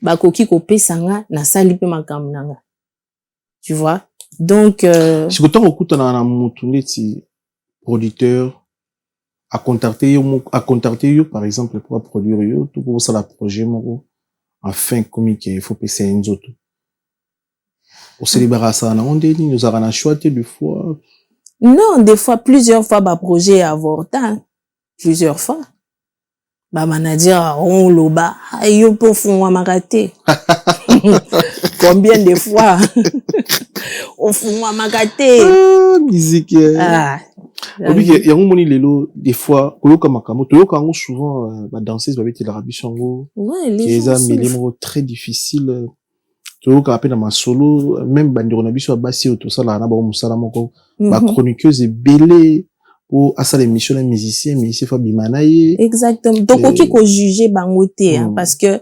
bakoki ko pesa nga na sali pe makambo nanga. Tu vois? Donc si autant okuta na mutu neti producteur à contacter yo par exemple pour produire yo tout pour ça la projet moko afin comme il faut pesa nzoto pour se libérer ça na ondeni nous avons choisi deux fois. Non, des fois plusieurs fois ba projet avortant. Plusieurs fois. Ba manager on loba ayo po fungwa makate. Combien de fois? On fungwa makate. Ah, musique. Ah. Obi ya ngomoni lelo des fois koyoka makambo toyoka ngo souvent ba danseuse ba beti la rabishango. Ouais, les gens sont très difficile. Toyoka apena ma solo même bandiro na biso basi auto sala na ba musala moko ba chroniqueuse et belé pour asa l'émission les musiciens fa bimanaye. Exactement. Donc oki ko juger bango te parce que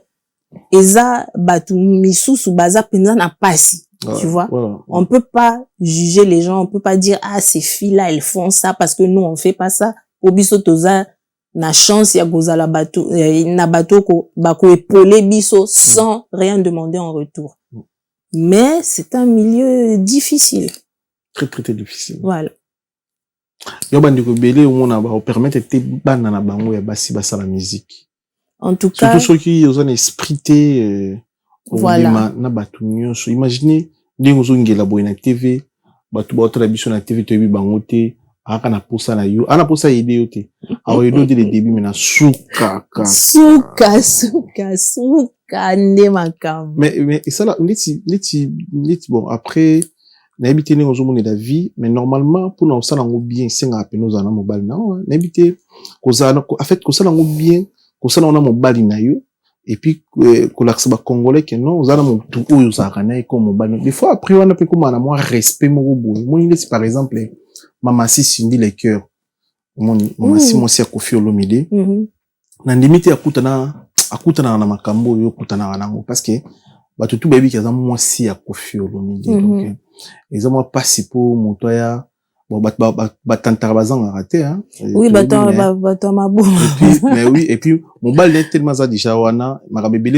eza batu misusu baza penza na pasi. Tu vois? Voilà. On peut pas juger les gens, on peut pas dire ah ces filles-là elles font ça parce que nous on fait pas ça. Obiso toza na chance ya goza la bateau na bateau ko bako épauler biso sans rien demander en retour. Mais c'est un milieu difficile. Très très difficile. Voilà. Yo bandiko belé on a ba permettre te bana na bango ya basi basa la musique. En tout cas surtout ceux qui ont un esprit voilà na batu nyonso imaginez ndingo zo ngela boy na TV batu ba otra biso na TV to bi bango te aka na posa na yo ana posa idée yo te awo yo dès le début mais na suka nde makam mais ça là neti bon après na habité ni ozo mona la vie mais normalement pour na osala ngo bien senga apeno za na mobile na na habité ko za en fait ko sala ngo bien ko sala na mobile na yo et puis kolakisa ba congolais que non ozana mutu oyo zakana comme mobile des fois après on a peu comme na moi respect mo boye mon il par exemple mama si Cindy les cœurs mama si mo sia Koffi Olomide na limite akutana na makambo yo kutana nango parce que batu tout baby kaza mo si ya Koffi Olomide donc ils ont pas si pour motoya bon batantara bazanga raté hein oui bato mabo mais oui et puis mon bal est tellement ça déjà wana makabebele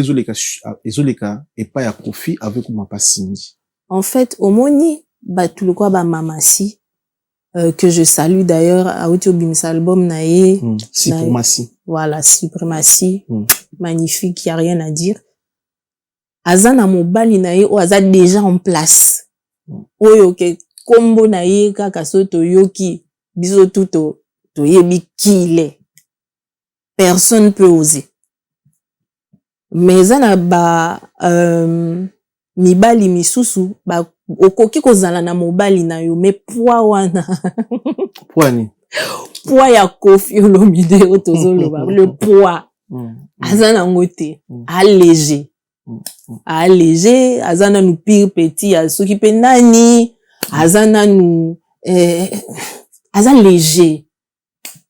ezoleka et pas ya Koffi avec ma Cindy. En fait omoni batu le quoi ba mamasi que je salue d'ailleurs à Bimsa album nae Suprématie. Voilà, Suprématie. Magnifique, y a rien à dire. Azana mobali nae o aza déjà en place. Oyo ke kombo nae kaka soto yoki biso tuto to yebi kile. Personne peut oser. Mais zana ba mibali misusu ba okoki kozala na mobali na yo mais poids wana poids ya Koffi Olomide otozoloba le poids azana ngote allégé azana nu pire petit asoki pe nani azana nu azan léger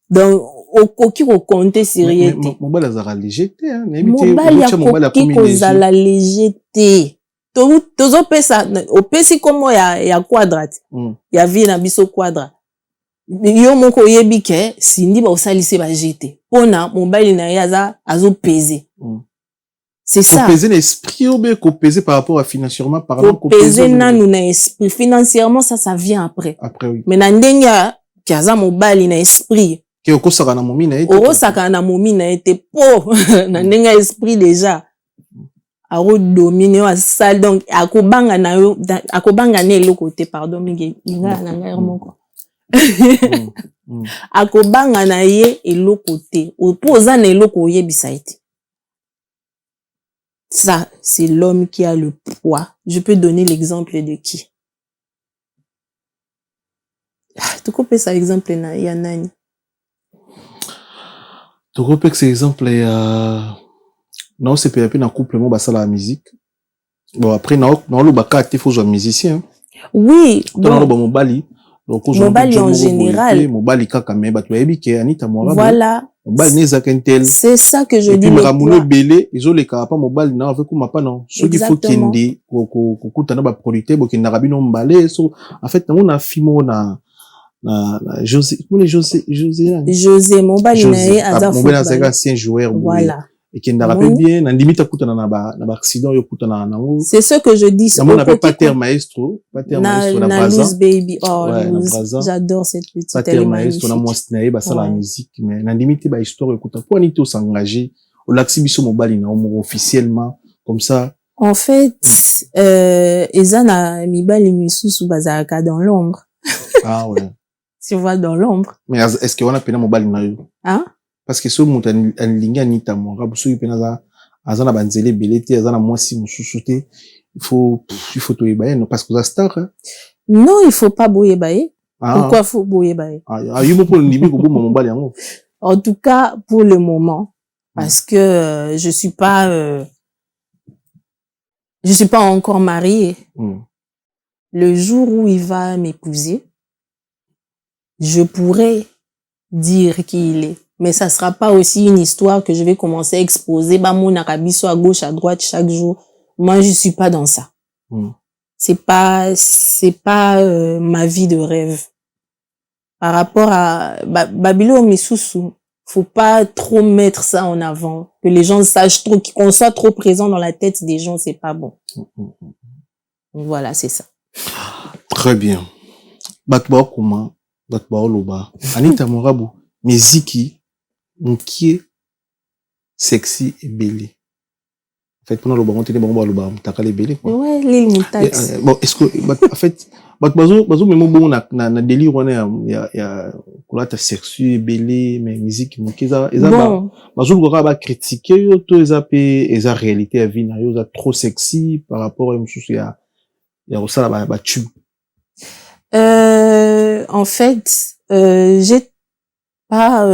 donc okoki ko compter sur yete mobali azala léger te hein mobali akoki kozala léger te tozo pesa opesi komo ya quadrate ya vie na biso quadra yo moko yebi ke Cindy ba osalise ba jete pona mobile na yaza azo peser C'est ça. Peser l'esprit ou bien peser par rapport à financièrement parlant. Peser nanu na esprit. Financièrement, ça vient après. Après, oui. Mais nandenga, kiaza mobali na esprit. Ki okosaka na momi na ete. Okosaka na momi na ete po. Nandenga esprit déjà. Aro domine wa sal donc akobanga na yo akobanga na eloko te pardon mingi inga na ngai moko. Akobanga na ye eloko te. Opoza na eloko oyebisa ete. Ça, c'est l'homme qui a le poids. Je peux donner l'exemple de qui? Tu peux ça exemple na ya nani? Tu peux que c'est exemple non c'est peu na couple mo basala la musique. Bon après non le baka te faut jouer musicien. Oui, dans le mobali. Donc mobali en général. Mobali kaka me batu yebi ke Anita Morabu. Voilà. Mobali neza kentel. C'est ça que je dis. Et puis Ramulo belé, ils ont les pas mobali na avec kuma pas non. Ce qu'il faut kende ko kutana ba producteur bo kenda rabino mbalé so en fait on a fimo na José mobali na ye aza mobali na ancien joueur. Voilà. Et qui n'a rappelé bien, n'a limite à kutana na accident yo kutana na ngo. C'est ce que je dis. On n'avait pas Terre Maestro la Braza. Loose Baby. Oh, ouais, j'adore cette petite. Pas Terre Maestro, na mwastinaye ba sala la musique mais n'a limite ba histoire yo kuta pour nito s'engager au laxibiso mobali na officiellement comme ça. En fait, ezana mibali misusu bazaka dans l'ombre. Ah ouais. Tu vois dans l'ombre. Mais est-ce qu'on a pena mobali na yo? Hein? Parce que ce mutu alingi Anita Morabu so yipena azana banzele belete azana mwasi mususu te il faut toyebaye non parce que za star hein? Non il faut pas boyebaye. Pourquoi faut boyebaye? Yumo pour ndimi ko boma mobali yango. En tout cas pour le moment parce que je suis pas encore mariée. Le jour où il va m'épouser je pourrais dire qui il est. Mais ça sera pas aussi une histoire que je vais commencer à exposer, bah, mon arabiso à gauche, à droite, chaque jour. Moi, je suis pas dans ça. C'est pas ma vie de rêve. Par rapport à, Babilo Misusu, faut pas trop mettre ça en avant. Que les gens sachent trop, qu'on soit trop présent dans la tête des gens, c'est pas bon. Voilà, c'est ça. Très bien. Batba Kuma, Batba Oloba, Anita Morabu, Meziki, Moukié, sexy et belé. En fait, pendant le baron, t'es bon, le t'as qu'à les belé, quoi. Ouais, l'île Moutax. Bon, est-ce que, en fait, bazo, mais mon na délire, on est, y a, quoi, t'as sexy et belé, mais musique, moukié, bon. Bazo, le gars, critiquer, yo, tout, esa réalité à vie, na, yo, trop sexy, par rapport à, y a, ça, là, tube. En fait, j'ai pas,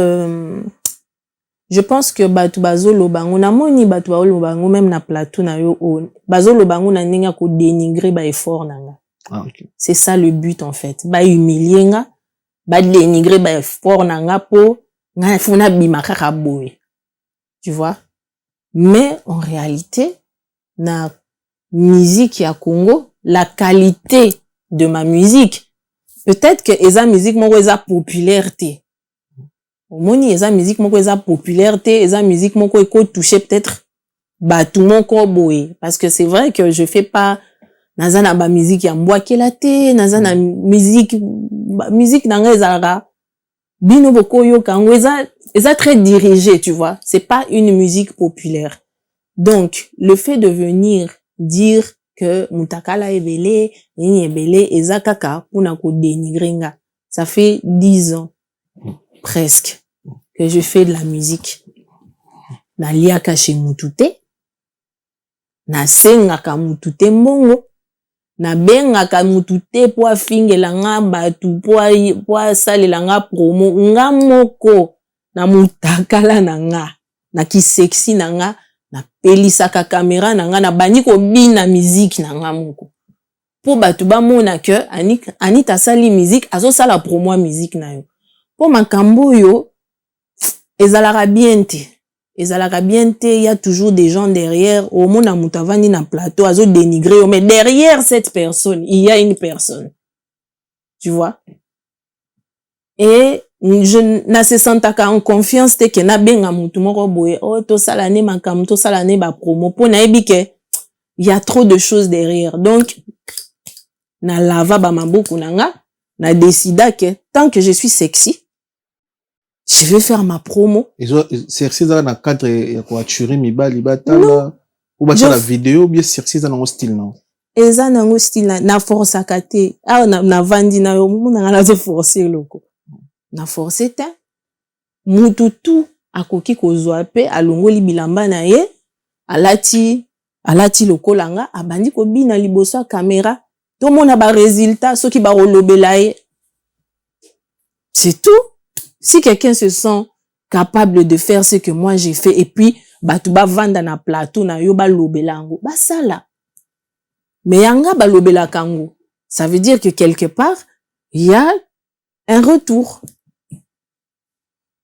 je pense que batu bazolo bango na moni batu bazolo bango même na plateau na yo bazolo bango na ninga ko dénigrer ba effort nanga. Okay. C'est ça le but en fait. Ba humilier nga, ba dénigrer ba effort nanga po nga funa bimaka ka boy. Tu vois? Mais en réalité na musique ya Congo, la qualité de ma musique peut-être que eza musique moko eza populaire te. Moni eza musique moko eza populaire te, eza musique moko eko toucher peut-être batu moko boye parce que c'est vrai que je fais pas nazana ba musique ya mbwakela te, nazana musique nanga ezalaka bino boko yo kango eza très dirigé, tu vois, c'est pas une musique populaire. Donc le fait de venir dire que mutakala ebele nini ebele eza kaka pona ko dénigrer nga, ça fait 10 ans presque que je fais de la musique. Na liaka chez mutute, na sengaka mutute mbongo, na bengaka mutute po afingela nga batu po asalela nga promo, nga moko na mutakala na nga, na kisexy na nga, na pelisaka kamera na nga, na bani ko bina musique na nga moko. Po batu ba mona que Anita sali musique, azo sala promo musique na yo. Po makambo yo, ezalaka bien te. Il y a toujours des gens derrière. Au monde à Moutavani na plateau, azo dénigrer. Mais derrière cette personne, il y a une personne. Tu vois? Et je na se sentaka en confiance te ke na benga mutu moko boye oh to sala ne makam to sala ne ba promo po na yebi ke il y a trop de choses derrière donc na lava ba maboku nanga na décida que tant que je suis sexy je vais faire ma promo. Sexy dans le cadre ya ko tuer mibali batala ou ba la vidéo bien sexy dans un style non. Eza nango style na force akate ah na vandi na yo mu na zo forcer loko. Na forcer te mutu tu akoki kozwa pe alongoli bilamba na ye alati lokolanga abandi ko bina liboso caméra to mona ba résultat soki ba rolobela ye. C'est tout. Si quelqu'un se sent capable de faire ce que moi j'ai fait et puis batu ba vanda na plateau na yo ba lobelango ba sala. Mais yanga ba lobela kango. Ça veut dire que quelque part il y a un retour.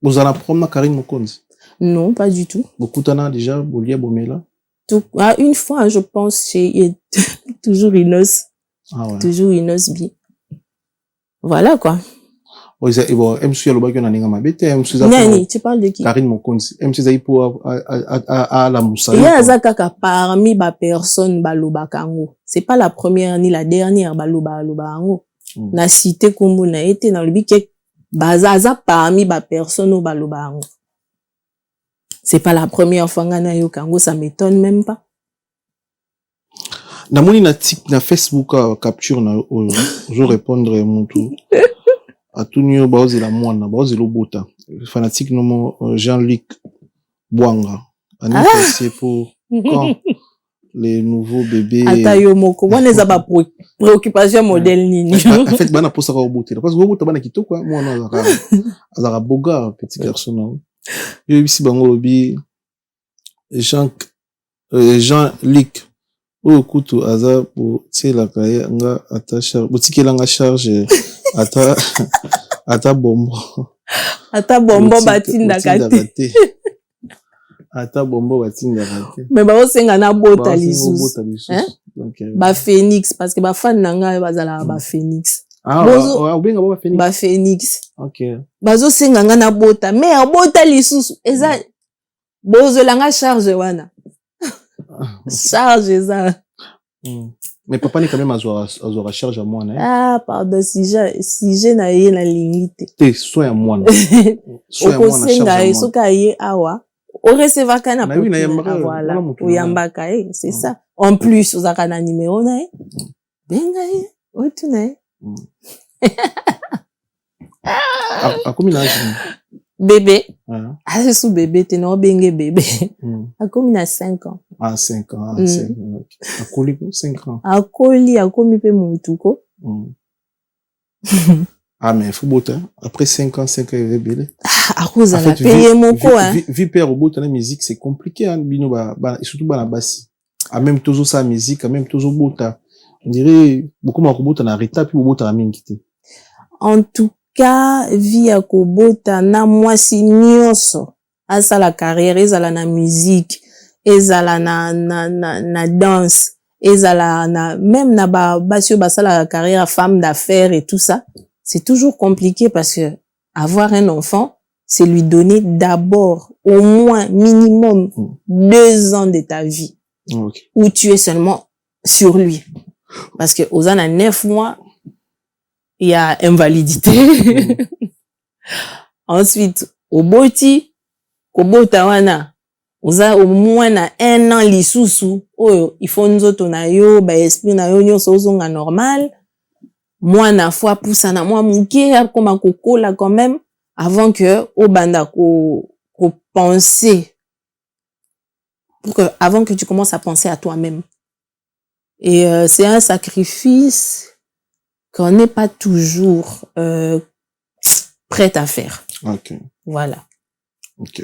Vous allez prendre Karine Mokonzi? Non, pas du tout. Beaucoup t'en déjà, Bolia Bomela? Tout, une fois, je pense, chez toujours Inos. Ah ouais. Toujours Inos B. Voilà, quoi. Bon, MC Yalobaki on a n'enga mabete, MC Nani, tu parles de qui? Karine Mokonzi. MC Zaipo à la Moussa. Il y a Zakaka parmi ba personne baloba kango. C'est pas la première ni la dernière baloba ango. Na cité kombo na été dans le biquet. Bazaza parmi ba personne au baloba ango. C'est pas la première fois ngana yo kango, ça m'étonne même pas. Na moni na Facebook capture na je répondre mon tour. À tout nyo baozi la mwana, baozi lo bota. Fanatique nomo Jean-Luc Bouanga. Ani c'est pour quand les nouveaux bébés. Atayo moko, wana za ba préoccupation modèle nini. En fait, bana posa ka obote. Parce que obote bana kitoko, moi na azara boga petit garçon non. Yo bisi bango lobi Jean-Luc o kutu aza po tsela kaya nga atasha botikela nga charge ata bombo batinda kate. Ata bombo batinda kate. Mais ba osenga na bota lisusu. Ba Phoenix parce que ba fan nanga bazala ba Phoenix. Obenga ba Phoenix. Ba Phoenix. OK. Bazo senga nga na bota mais bota lisusu eza bozo langa charge wana. Charge ça. Mais papa n'est quand même à charge à moi, né? Ah, pardon, si j'ai na ye na limite. Te, sois à moi, sois à moi na charge. Soka ye awa. O receva kana na oui, na yambaka. Voilà. O yambaka, c'est ça. En plus, o zaka na numéro na ye. Benga ye. O tu na ye. A combien d'âge? Bébé. Ah, c'est sous bébé, t'es non bengue bébé. A combien 5 ans? Ah, 5 ans. Ah, 5 ans. A combien 5 ans? A combien a combien pe mutuko? Ah, mais faut botter. Après 5 ans, il est bébé. Ah, à cause de la payer mon quoi, hein? Vie père au bout de la musique, c'est compliqué, hein, bino surtout dans la basse. À même toujours sa musique, à même toujours bota. On dirait, beaucoup moins robot, on a arrêté, puis robot, on a mis quitté. En tout cas, vie à kobota, na mwasi nyonso. Asa la carrière, ezala na musique, ezala na danse, ezala na, même na basio basa la carrière femme d'affaires et tout ça. C'est toujours compliqué parce que avoir un enfant, c'est lui donner d'abord, au moins, minimum, 2 ans de ta vie. Okay. Où tu es seulement sur lui. Parce que aux ans à 9 mois, il y a invalidité. Ensuite, au boti, au botawana, au moins na 1 an lisusu, oh, il faut nous autres na yo, ba esprit na yo nyo sozonga normal. Moi na fois poussa na moi muke comme kokola quand même avant que au banda ko penser pour que avant que tu commences à penser à toi-même. Et c'est un sacrifice qu'on n'est pas toujours prêt à faire. OK. Voilà. OK.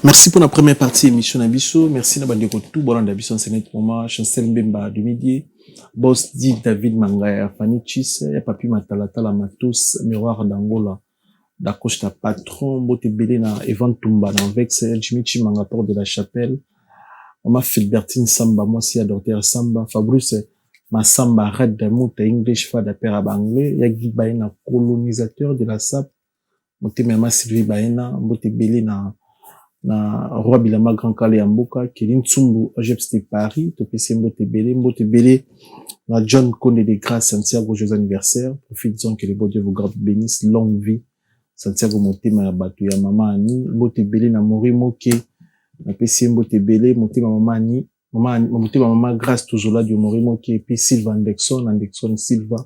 Merci pour la première partie émission Nabiso. Merci na bandeko tout bon Nabiso c'est notre moment Chancel Mbemba de midi. Boss dit David Mangaya, Fanny Chis, ya Papi Matalata la Matos, Miroir d'Angola, d'Acosta Patron, Bote Belé na Evan Tumba, na Vex, Jimmy Chimanga Port de la Chapelle, Mama Philbertine Samba, moi si Adorter Samba, Fabrice, ma Samba Red d'amour, ta English fa d'apère à Banglais, ya Guy Baye na colonisateur de la SAP, motema ma Sylvie Baena mbote belé na roi Bilama Grand Kale ya mboka Kelin Tsumbu Ojepste Paris to pesi mbote belé na John Konde de Grâce Santiago joyeux anniversaire profitons que le bon Dieu vous garde bénisse longue vie Santiago motema ya bato ya mama ani mbote belé na Morimoke na pesi mbote belé motema mama ani motema mama Grâce toujours là du Morimoke et puis Silva Anderson Silva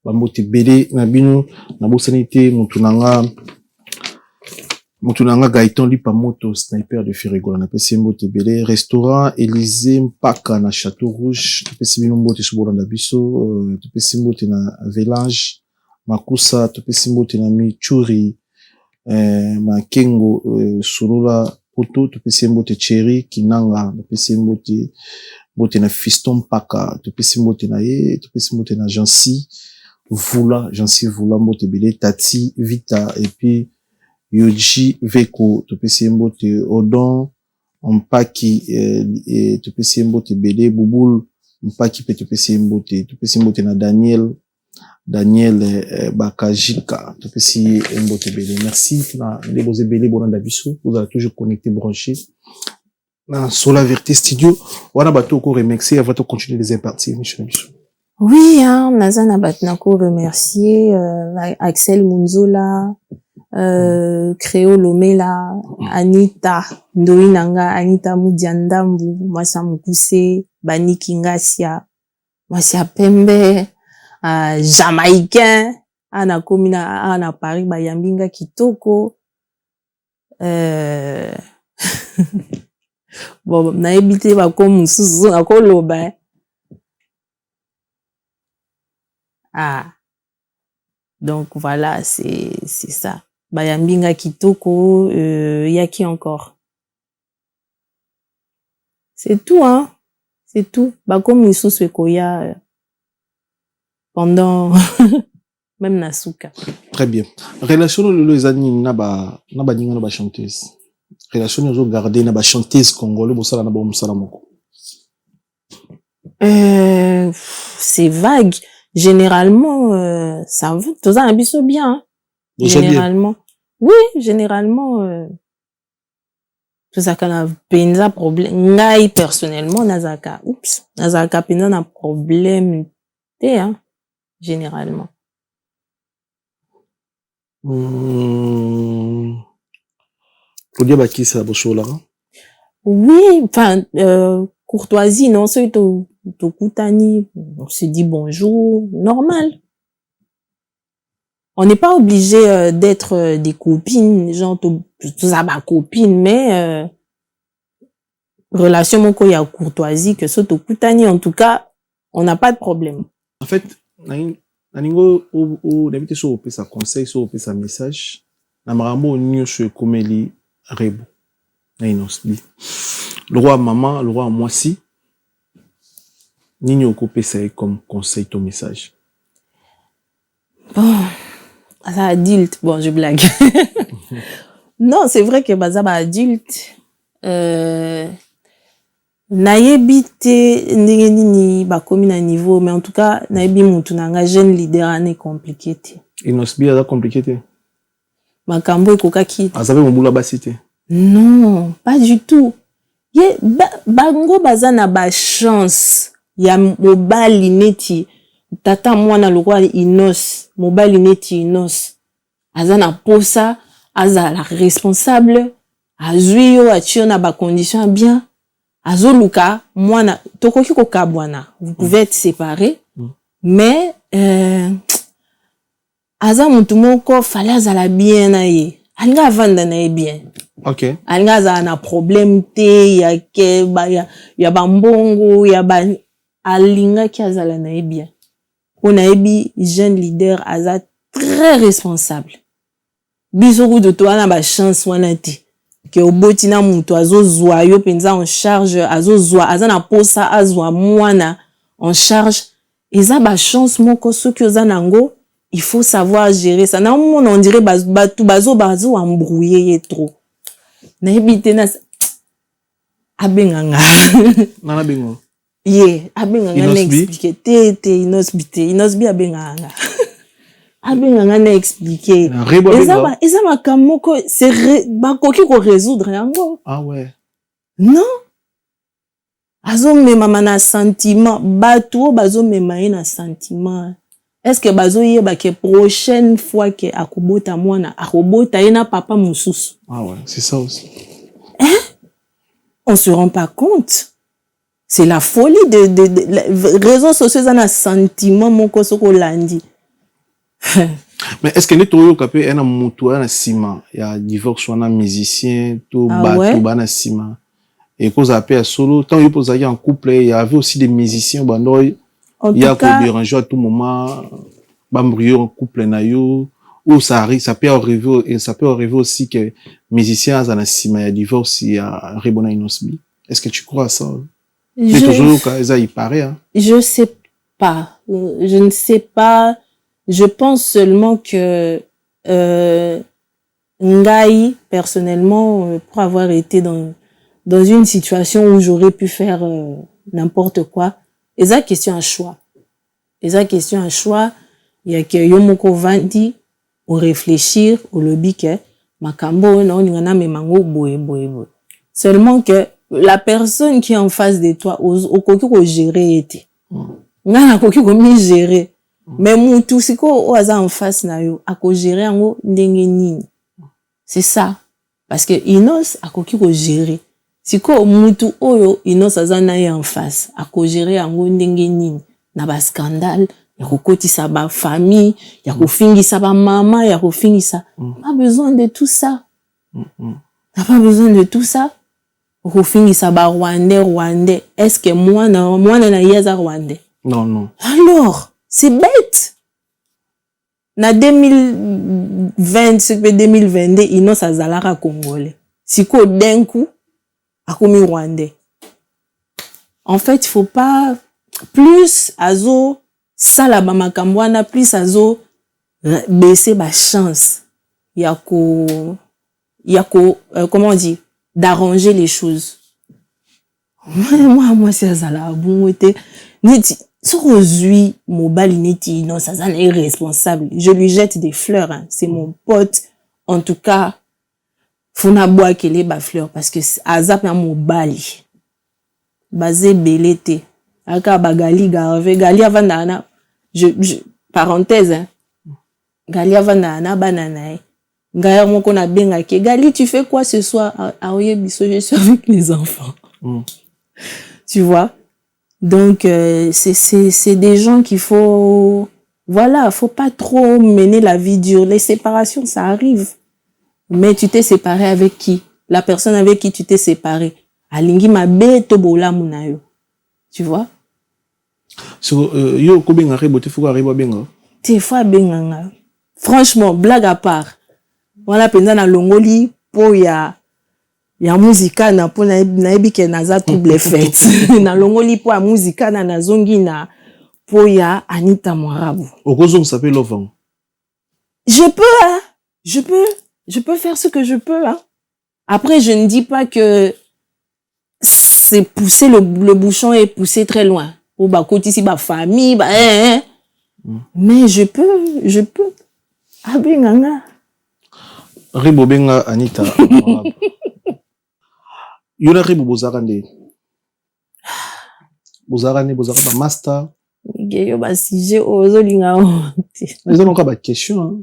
bambote belé na bino na bosanité mutunanga Gaëtan Lipamoto sniper de Firigola na pesi mbote belé restaurant Élysée Mpaka na Château Rouge na pesi bino mbote sobolanda biso to pesi mbote na Village Makusa to pesi mbote na Michuri Makengo Sulula Poto to pesi mbote Cherry Kinanga to pesi mbote na Fiston Mpaka to pesi mbote na ye to pesi mbote na Jansi Vula mbote belé Tati Vita et puis Yoji Veko to pesi mbote Odon Mpaki to pesi mbote belé Bubul Mpaki pe to pesi mbote na Daniel Bakajika to pesi mbote belé. Merci na les belé bonanda biso vous avez toujours connecté branché na Sola Vérité Studio wana bato ko remercier avant de continuer les imparties Michel Bichon. Oui, hein, Nazana Batnako remercier Axel Munzola, Créo Lomela, Anita Ndoinanga, Anita Mudiandambu, Masa Mukuse, Bani Kingasia, Masa Pembe, Jamaïcain, Ana Komina, Ana Paris, Bayambinga Kitoko, bon, na habité ba comme sous na koloba. Ah. Donc voilà, c'est ça. Bayambinga Kitoko, y a qui encore? C'est tout, hein. C'est tout. Bah, comme Moussou Sekoya, pendant, même Nasuka. Très bien. Relation les amis, naba chanteuse. Relation nous garder naba chanteuse congolais, bosala naba musala moko. C'est vague. Généralement, ça va, tout ça, un biseau bien, hein. Généralement. Oui, généralement, tout ça, quand on a un problème, ngai, personnellement, nazaka, penza un problème, hein, généralement. Claudia Bakisa, Bochola. Oui, enfin, courtoisie, non, c'est tout kutani, on se dit bonjour, normal. On n'est pas obligé d'être des copines, genre tout ça ma copine, mais relation moko ya courtoisie que soto kutani, en tout cas, on n'a pas de problème. En fait, naningo ou d'habitude so opé sa conseil, so opé sa message, na marambo nyosho komeli rebu. Nainosbi. Le roi maman, le roi moisi. Nini okopé ça comme conseil ton message. Bon, ça adulte, bon je blague. Non, c'est vrai que bazaba adulte nayebi te ndenge nini ba komi na niveau, mais en tout cas nayebi mutu nanga jeune leader ane compliqué te. Inosbi a compliqué te. Makambo ekokaki. Azabe mbula basi te. Non, pas du tout. Ye bango baza na ba chance ya mobali neti tata mwana lokwa inos mobali neti inos aza na posa aza la responsable azwi yo atio na ba conditions bien azoluka mwana tokoki kokabwana vous pouvez être séparés mais aza mutu moko fallait azala bien na ye alinga avanda na ye bien. OK. Alinga za na problème te ya ke ba ya bambongo ya ba alinga ki azala na ye bien. On a ebi jeune leader aza très responsable. Biso de toi na ba chance wana te. Que oboti na mutu azozwa yo penza en charge azozwa aza na posa azwa mwana en charge. Eza ba chance moko soki oza nango, il faut savoir gérer ça. Na on dirait bazo embrouiller trop. Na ebite na abenganga. Na bengo. Ye, abenganga na expliquer te inosbi abenganga. abenga na expliquer eza makambo ko c'est bakoki ko résoudre yango. Ah ouais. Non. Azomema na sentiment, bato bazomema na sentiment. Est-ce que bazo yeba que prochaine fois que akobota mwana akobota ena papa mususu? Ah ouais, c'est ça aussi. Hein? On se rend pas compte. C'est la folie de réseaux sociaux na sentiment moko soko landi. Mais est-ce que les toyo kapé ena mutu na sima ya divorce wana musicien to bato bana sima et cause appel solo tant il pose en couple il y avait aussi des musiciens bando il y a que déranger à tout moment bambrio en couple na yo ou ça arrive ça peut arriver aussi que musiciens na sima ya divorce ya rebona inosbi. Est-ce que tu crois à ça? C'est toujours quand ça y paraît hein? Je sais pas, je ne sais pas. Je pense seulement que Ngai, personnellement, pour avoir été dans une situation où j'aurais pu faire n'importe quoi, et ça question à choix. Et ça question à choix, il y a que yomoko vandi, au réfléchir, au lobby que makambo non ngana me mango boye. Seulement que la personne qui est en face de toi, au koki ko gérer été. Ngana koki ko mi gérer. Mais mutu siko oaza en face na yo ako gérer ngo ndenge nini. C'est ça. Parce que Inos akoki ko gérer. Siko mutu oyo Inos aza na ye en face ako gérer ngo ndenge nini. Na ba scandale, ya kokotisa ba famille, ya kofingisa ba mama, ya kofingisa. Pas besoin de tout ça. N'a pas besoin de tout ça. Kofingisa ba Rwandais. Est-ce que moi na yeza Rwandais? Non. Alors, c'est bête. Na 2020, 2022, Inos azalara congolais. Siko denku, akomi rwandais. En fait, il faut pas, plus azo, salaba makambwana, plus azo, baisser ma chance. Comment on dit, d'arranger les choses. Moi, c'est azala, bon, niti, Sorozui, mobile niti, non, ça est irresponsable. Je lui jette des fleurs, hein. C'est mon pote. En tout cas, fona bois qu'elle est ba fleurs, parce que azap na mobile. Basé belete. Aka bagali garve, gali avana, parenthèse, hein. Gali avana, banana, Gaya mon qu'on a bien hacké. Gali, tu fais quoi ce soir? Aoye biso, je suis avec les enfants. Tu vois? Donc, c'est des gens qu'il faut, voilà, faut pas trop mener la vie dure. Les séparations, ça arrive. Mais tu t'es séparé avec qui? La personne avec qui tu t'es séparé. Alingi mabe to bola munayo. Tu vois? So, yo, ko benga rebo, te fouko rebo benga? Te fwa benga. Franchement, blague à part. Voilà, pendant na longoli, po ya muzika na po na ebi ke naza trouble fête. Na longoli po ya muzika na nazongi na po ya Anita Mwarabu. Okozong s'appelle Lovang. Je peux, hein. Je peux faire ce que je peux, hein. Après, je ne dis pas que c'est pousser le bouchon et pousser très loin. Ou bah, côté ici, bah, famille, bah, Mais je peux. Ah, ben, Ribo benga Anita Mwarabu. Yona ribo bozarande. Bozarande ba master. Yo ba sujet ozo linga honte. Ils ont encore ba question hein.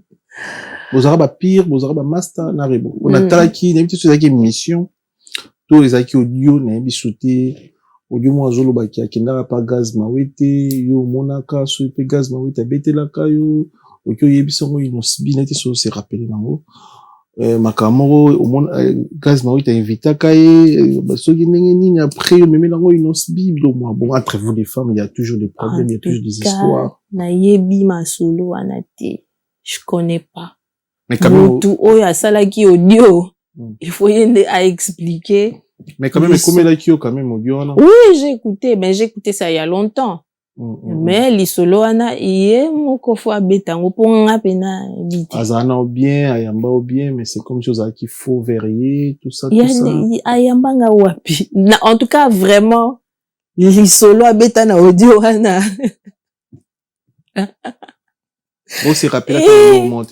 Bozara pire, bozara master na ribo. On a talaki, n'habite sur la mission. Tous les acquis audio na bisouté. Audio mo azolo ba ki akenda pa gaz mawete, yo monaka so pe gaz mawete betela kayo. Okyo yebisongo inosbi na te so se rappeler nango. Makamoro gaz mawete invita kaye basoki ndenge nini après yo meme nango inosbi bon entre vous les femmes il y a toujours des problèmes, il y a toujours des histoires. Na yebi masolo anate. Je connais pas. Mais quand même tout oya salaki audio. Il faut y à expliquer. Mais quand même comme là qui quand même audio non. Oui, j'ai écouté ça il y a longtemps. Mais l'isolo ana iye moko fo abetango po nga pena biti. Azana ou bien, ayamba ou bien, mais c'est comme chose qu'il faut vérifier tout ça. Ayamba nga wapi. En tout cas vraiment l'isolo abetana audio ana. Bon, c'est rappelé à ton moment.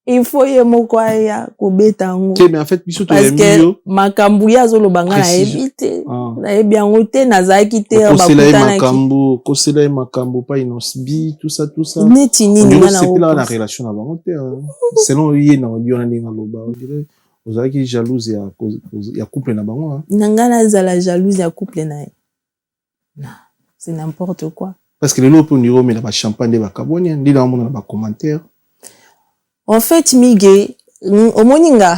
Il faut y moko ya kobeta ngo. Ok, mais en fait, biso to parce que mieux. makambu ya zolo banga na ebite. Na ebia ngote na zaki te bakutana makambu, kosela makambu pa inosbi, tout ça. Neti nini na c'est là la relation na bango te. Selon yé na audio na ninga loba, on dirait vous avez qui jalouse ya couple na bango. Nangana zala jalouse ya couple na. Non, c'est n'importe quoi. Parce que les lots pour niro mais la champagne de bakabonien, ndi na mona na ba commentaire. En fait, Miguel, au moninga,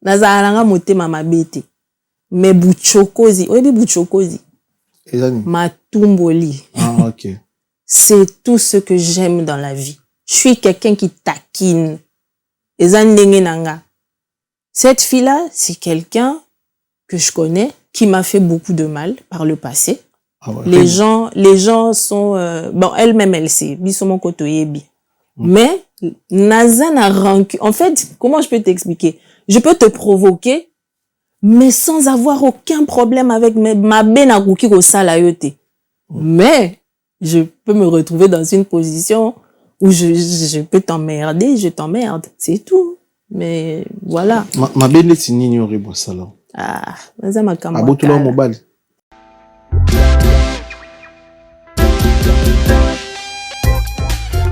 nazalanga motema mabete. Mais buchokozi, oyebi buchokozi. Matumboli. Ah, ok. C'est tout ce que j'aime dans la vie. Je suis quelqu'un qui taquine. Ezandenge nanga. Cette fille-là, c'est quelqu'un que je connais, qui m'a fait beaucoup de mal par le passé. Ah ouais, les gens sont, bon, elle-même, elle sait, bisomo koto yebi. Mais, naza na rancune. En fait, comment je peux t'expliquer? Je peux te provoquer, mais sans avoir aucun problème avec ma benakuki ko sala yote. Mais, je peux me retrouver dans une position où je peux t'emmerder, je t'emmerde. C'est tout. Mais, voilà. Ma bene tini ni ori bosala. Ah, naza makambo. Abotula mobile.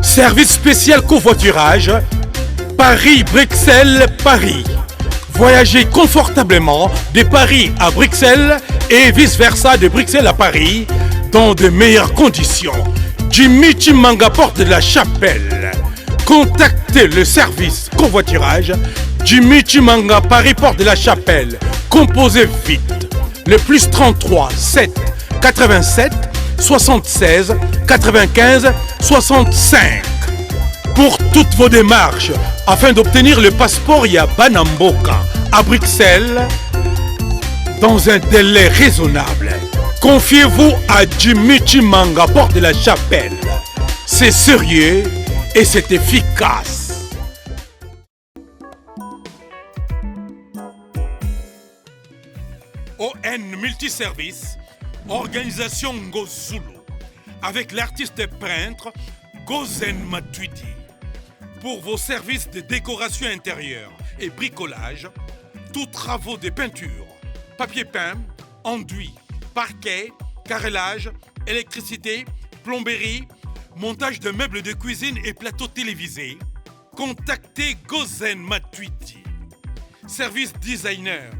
Service spécial covoiturage, Paris-Bruxelles-Paris. Voyagez confortablement de Paris à Bruxelles et vice-versa de Bruxelles à Paris dans de meilleures conditions. Jimmy Chimanga, porte de la Chapelle. Contactez le service covoiturage Jimmy Chimanga, Paris, porte de la Chapelle. Composez vite. Le plus 33 7 87 76 95 65. Pour toutes vos démarches, afin d'obtenir le passeport Yabanamboka à Bruxelles, dans un délai raisonnable, confiez-vous à Jimmy Chimanga, porte de la Chapelle. C'est sérieux et c'est efficace. ON Multiservice, organisation Ngozulu, avec l'artiste peintre Gozen Matuidi. Pour vos services de décoration intérieure et bricolage, tous travaux de peinture, papier peint, enduit, parquet, carrelage, électricité, plomberie, montage de meubles de cuisine et plateaux télévisés, contactez Gozen Matuidi. Service designer,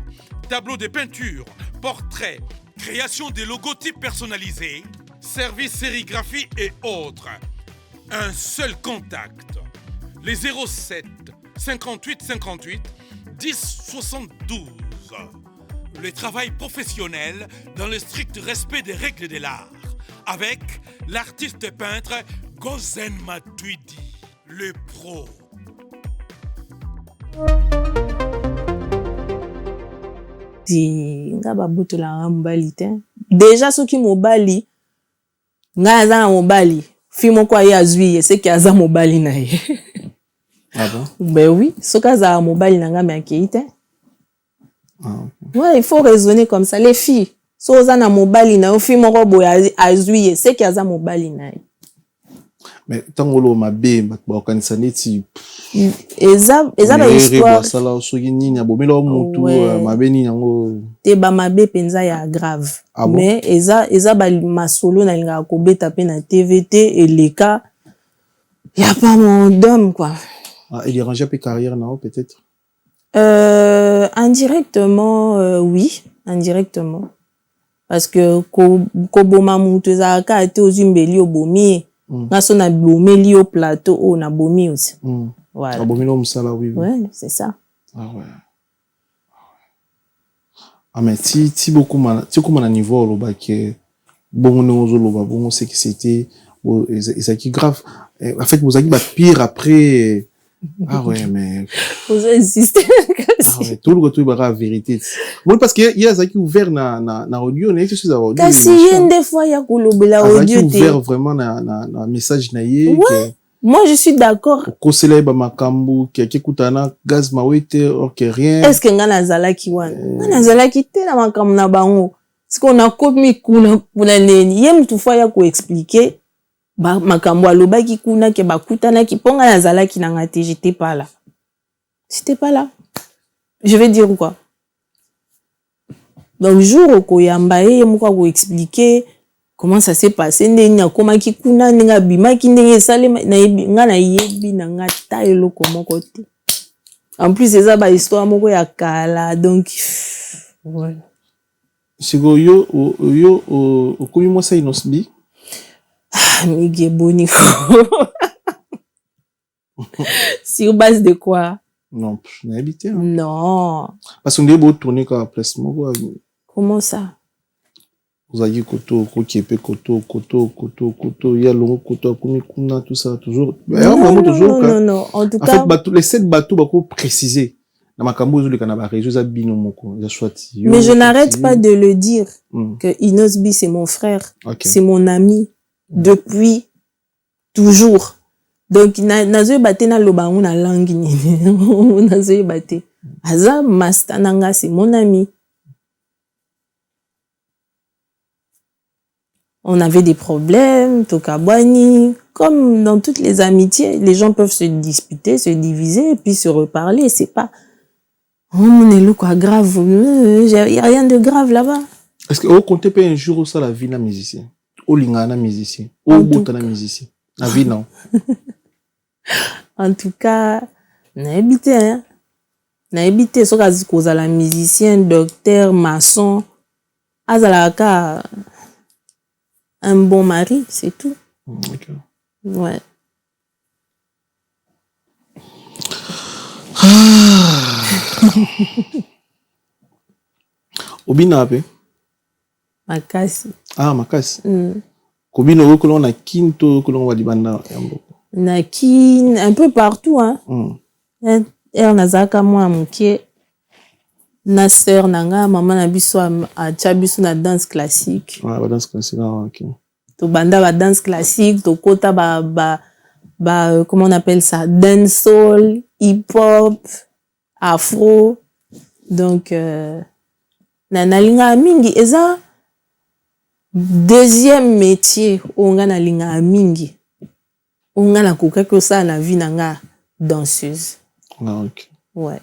tableau de peinture, portrait, création de logotypes personnalisés, service sérigraphie et autres. Un seul contact. Les 07 58 58 10 72. Le travail professionnel dans le strict respect des règles de l'art. Avec l'artiste peintre Gozen Matuidi, le pro. Déjà ceux qui mobali nga aza na mobali fi moko ya azwi c'est que aza mobali na ye. Ah bon? Ben oui, ce cas aza mobali na nga me akeite. Ah, okay. Ouais, il faut raisonner comme ça les filles. So aza na mobali na yo fi moko boya azwi c'est que aza mobali na ye. Mais tant lo mabe ba kanisa neti eza ba histoire sala soki nini abomela mutu mabe nini yango te ba mabe penza ya grave. Ah bon? Mais eza ba masolo na linga kobeta pe na TVT et les cas y a pas mon d'homme quoi. Ah, il dérangeait peu carrière non peut-être. Indirectement oui, indirectement. Parce que koboma mutu za ka ate ozumbeli obomi. Naso na bomeli au plateau ou na bomi aussi. Voilà. Abomelo musala oui. Ouais, c'est ça. Ah ouais. Ah mais si beaucoup comme niveau lo ba que bon nous lo ba bon c'est que c'était ça qui grave. En fait vous avez ba pire après. Ah ouais mais vous insistez. Ah ouais, tout le retour ba la vérité. Bon parce que il y a ça qui ouvert na audio na quelque chose à audio. Kasi yende fois ya kulobela audio te. Ouvert vraiment na message na ye que moi je suis d'accord. Kosela ba makambu ki kutana gaz mawete or que rien. Est-ce que ngana zalaki wana? Ngana zalaki te na makambu na bango. Parce qu'on a komi kuna neni. Yem tout fois ya ko expliquer makambo alobaki kuna ke bakutana ki ponga nazalaki na ngate, j'étais pas là. J'étais pas là. Je vais dire quoi? Donc jour au koyamba moko ko expliquer comment ça s'est passé, ndenya komaki kuna ndinga bimaki ndenge salema na nga na yebi na ngata eloko moko te. En plus c'est ça ba histoire moko ya kala, donc voilà. Sigo yo okomi mwasa inosbi. Miguel Boni. Sur base de quoi? Non, je n'ai habité. Hein. Non. Parce qu'on est beau tourner comme place. Comment ça? Vous avez koto, kokepe, koto, il y a le koto, kumikuna, tout ça, toujours. Non. En tout cas. En fait, les 7 bateaux, bako préciser. Mais je n'arrête pas de le dire que Inosbi, c'est mon frère. Okay. C'est mon ami. Depuis toujours. Donc, nazo bate na lobangu na langue ni. Nazo bate. Aza Mastananga, c'est mon ami. On avait des problèmes, Tokabwani. Comme dans toutes les amitiés, les gens peuvent se disputer, se diviser, et puis se reparler. C'est pas, oh, mon élo quoi, grave. Il y a rien de grave là-bas. Est-ce que vous comptez pas un jour où ça la vie d'un musicien? Ou l'ingana musicien? Ou boutana musicien? La vie, non? En tout cas, n'a habité, hein. N'a habité, sauf qu'à la musicien, docteur, maçon, azalaka, un bon mari, c'est tout. Okay. Ouais. Obina ape? Makasi. Ah, makasi. Kobino okolon na kinto okolon wadibanda yambo. Na kin un peu partout hein. Nazaka moi mukie. Na sœur nanga maman na biso a chabiso na danse classique. Ouais, la danse classique. Ah, OK. To banda ba danse classique, to kota ba comment on appelle ça? Dancehall, hip-hop, afro. Donc na linga mingi eza deuxième métier onga na linga mingi. Onga na koka ko ça na vie nanga danseuse. Ah, OK. Ouais.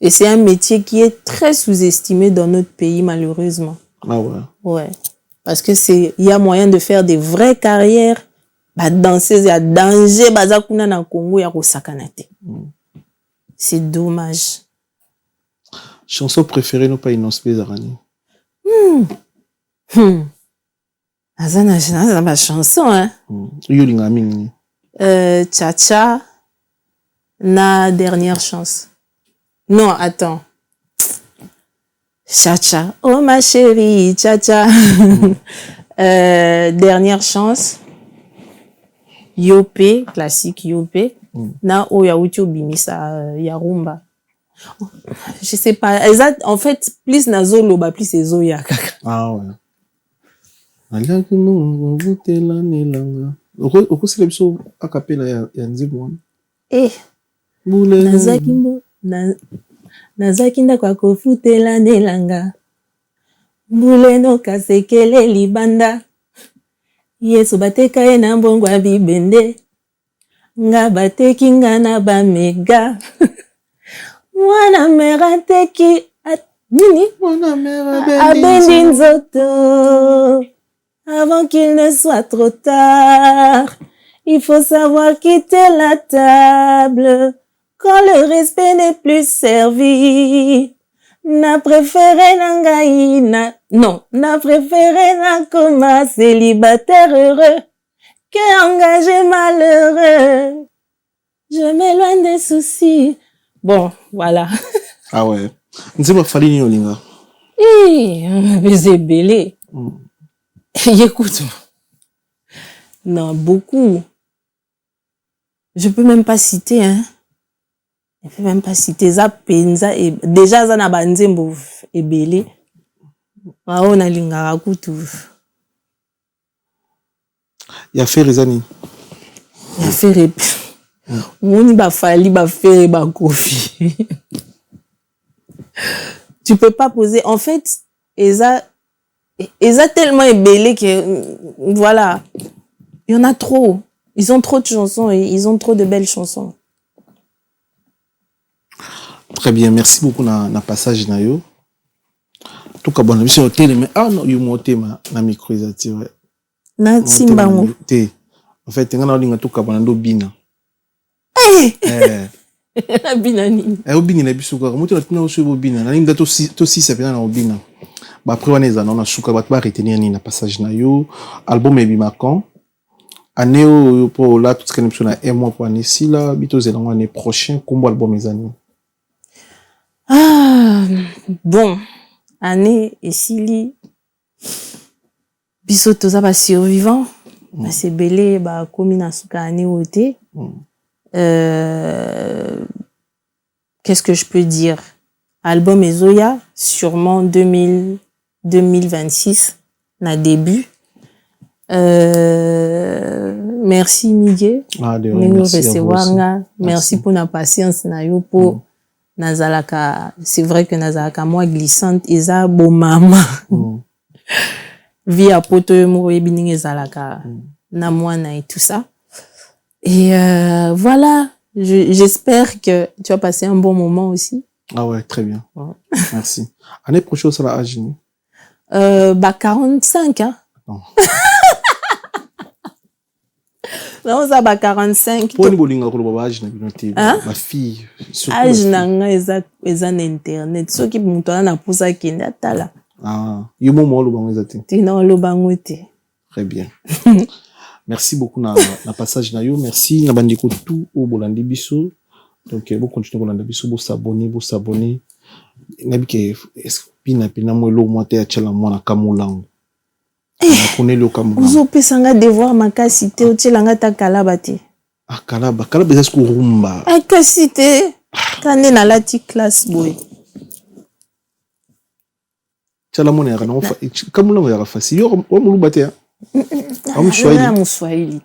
Et c'est un métier qui est très sous-estimé dans notre pays malheureusement. Ah ouais. Ouais. Parce que il y a moyen de faire des vraies carrières. Bah danseuse ya danger baza kuna na Congo ya kosakanate. C'est dommage. Chanson préférée non pas Inosbi Zarani. Azana ma chanson hein. Yolinga mingi. Cha-cha na dernière chance. Non, attends. Cha-cha. Oh ma chérie, cha-cha. Dernière chance. Yopé, classique Yopé. Na oya ucho bimisa ya rumba. Je sais pas. En fait, plus nazo loba, plus ezo ya kaka. Ah ouais. Alaki no vutela nelanga. Oko sile biso akapela ya nzibo. Nazaki ndako kofutela nelanga. Mbule no kasekele libanda. Yesu bateka ye na mbongo ya bibende. Nga bateki nga na bamega. Mwana mera teki nini? Mwana mera abendi nzoto. Avant qu'il ne soit trop tard, il faut savoir quitter la table quand le respect n'est plus servi. Na préféré nangaïna, non, na préféré na coma célibataire heureux que engagé malheureux. Je m'éloigne des soucis. Bon, voilà. Ah ouais. Nzema Falini Olinga. C'est belé. Écoute. Non, beaucoup. Je peux même pas citer, hein. Je peux même pas citer ça, penza et déjà ça na banzembo et belé. On a lingara kutu. Il a fait Rezani. Il a fait rep. On y ba fali ba faire ba kofi. Tu peux pas poser. En fait, Eza tellement ébélé que voilà. Il y en a trop. Ils ont trop de chansons et ils ont trop de belles chansons. Très bien, merci beaucoup na passage na yo. Tout cas bon, je suis mais ah non, yo monté na micro ezati ouais. Na simbango. En fait, tu as dit tout cas bon ndo bina. Na bina nini? Obina na biso ka moto na oso obina. Na ninga to si ça na obina. Ba après wana ezana na suka ba retenir ni na passage na yo, album ebimakan. Année pour là tout ce qu'on a un mois pour année si là bito zelango année prochain combo album ezani. Ah bon, année et sili biso toza ba survivant, c'est belé ba komi na suka année oté. Qu'est-ce que je peux dire? Album Ezoya, sûrement 2026 na début. Merci Miguel. Merci recevoir nga. Merci pour la patience na yo pour nazalaka. C'est vrai que nazalaka moi glissante eza bo mama. Via poto mo ebining ezalaka na moi na et tout ça. Et voilà, j'espère que tu as passé un bon moment aussi. Ah ouais, très bien. Ouais. Merci. Année prochaine ça la âge ni? 45 hein. Non. Non, ça va 45. Pour les bolinga ko ba âge na binoté ma fille. Âge na nga eza na internet. Ce qui muto na pousa kenda tala. Ah, yo momo lo bango ezati. Tina lo bango te. Très bien. Merci beaucoup na passage na yo. Merci na bandiko tout au bolandi biso. Donc vous continuez bolanda biso, vous s'abonner. Nabi ke pina mo lo mo te achala mo na kamulango. Connais le Cameroun. Vous avez sanga devoir makasi te o tselanga ta kalaba te. Ah kalaba est-ce que rumba. Ah kasi te. Kane na lati classe boy. Tchala mo na kana fa kamulango ya fasi yo o mulu bate. Ah Mswahili.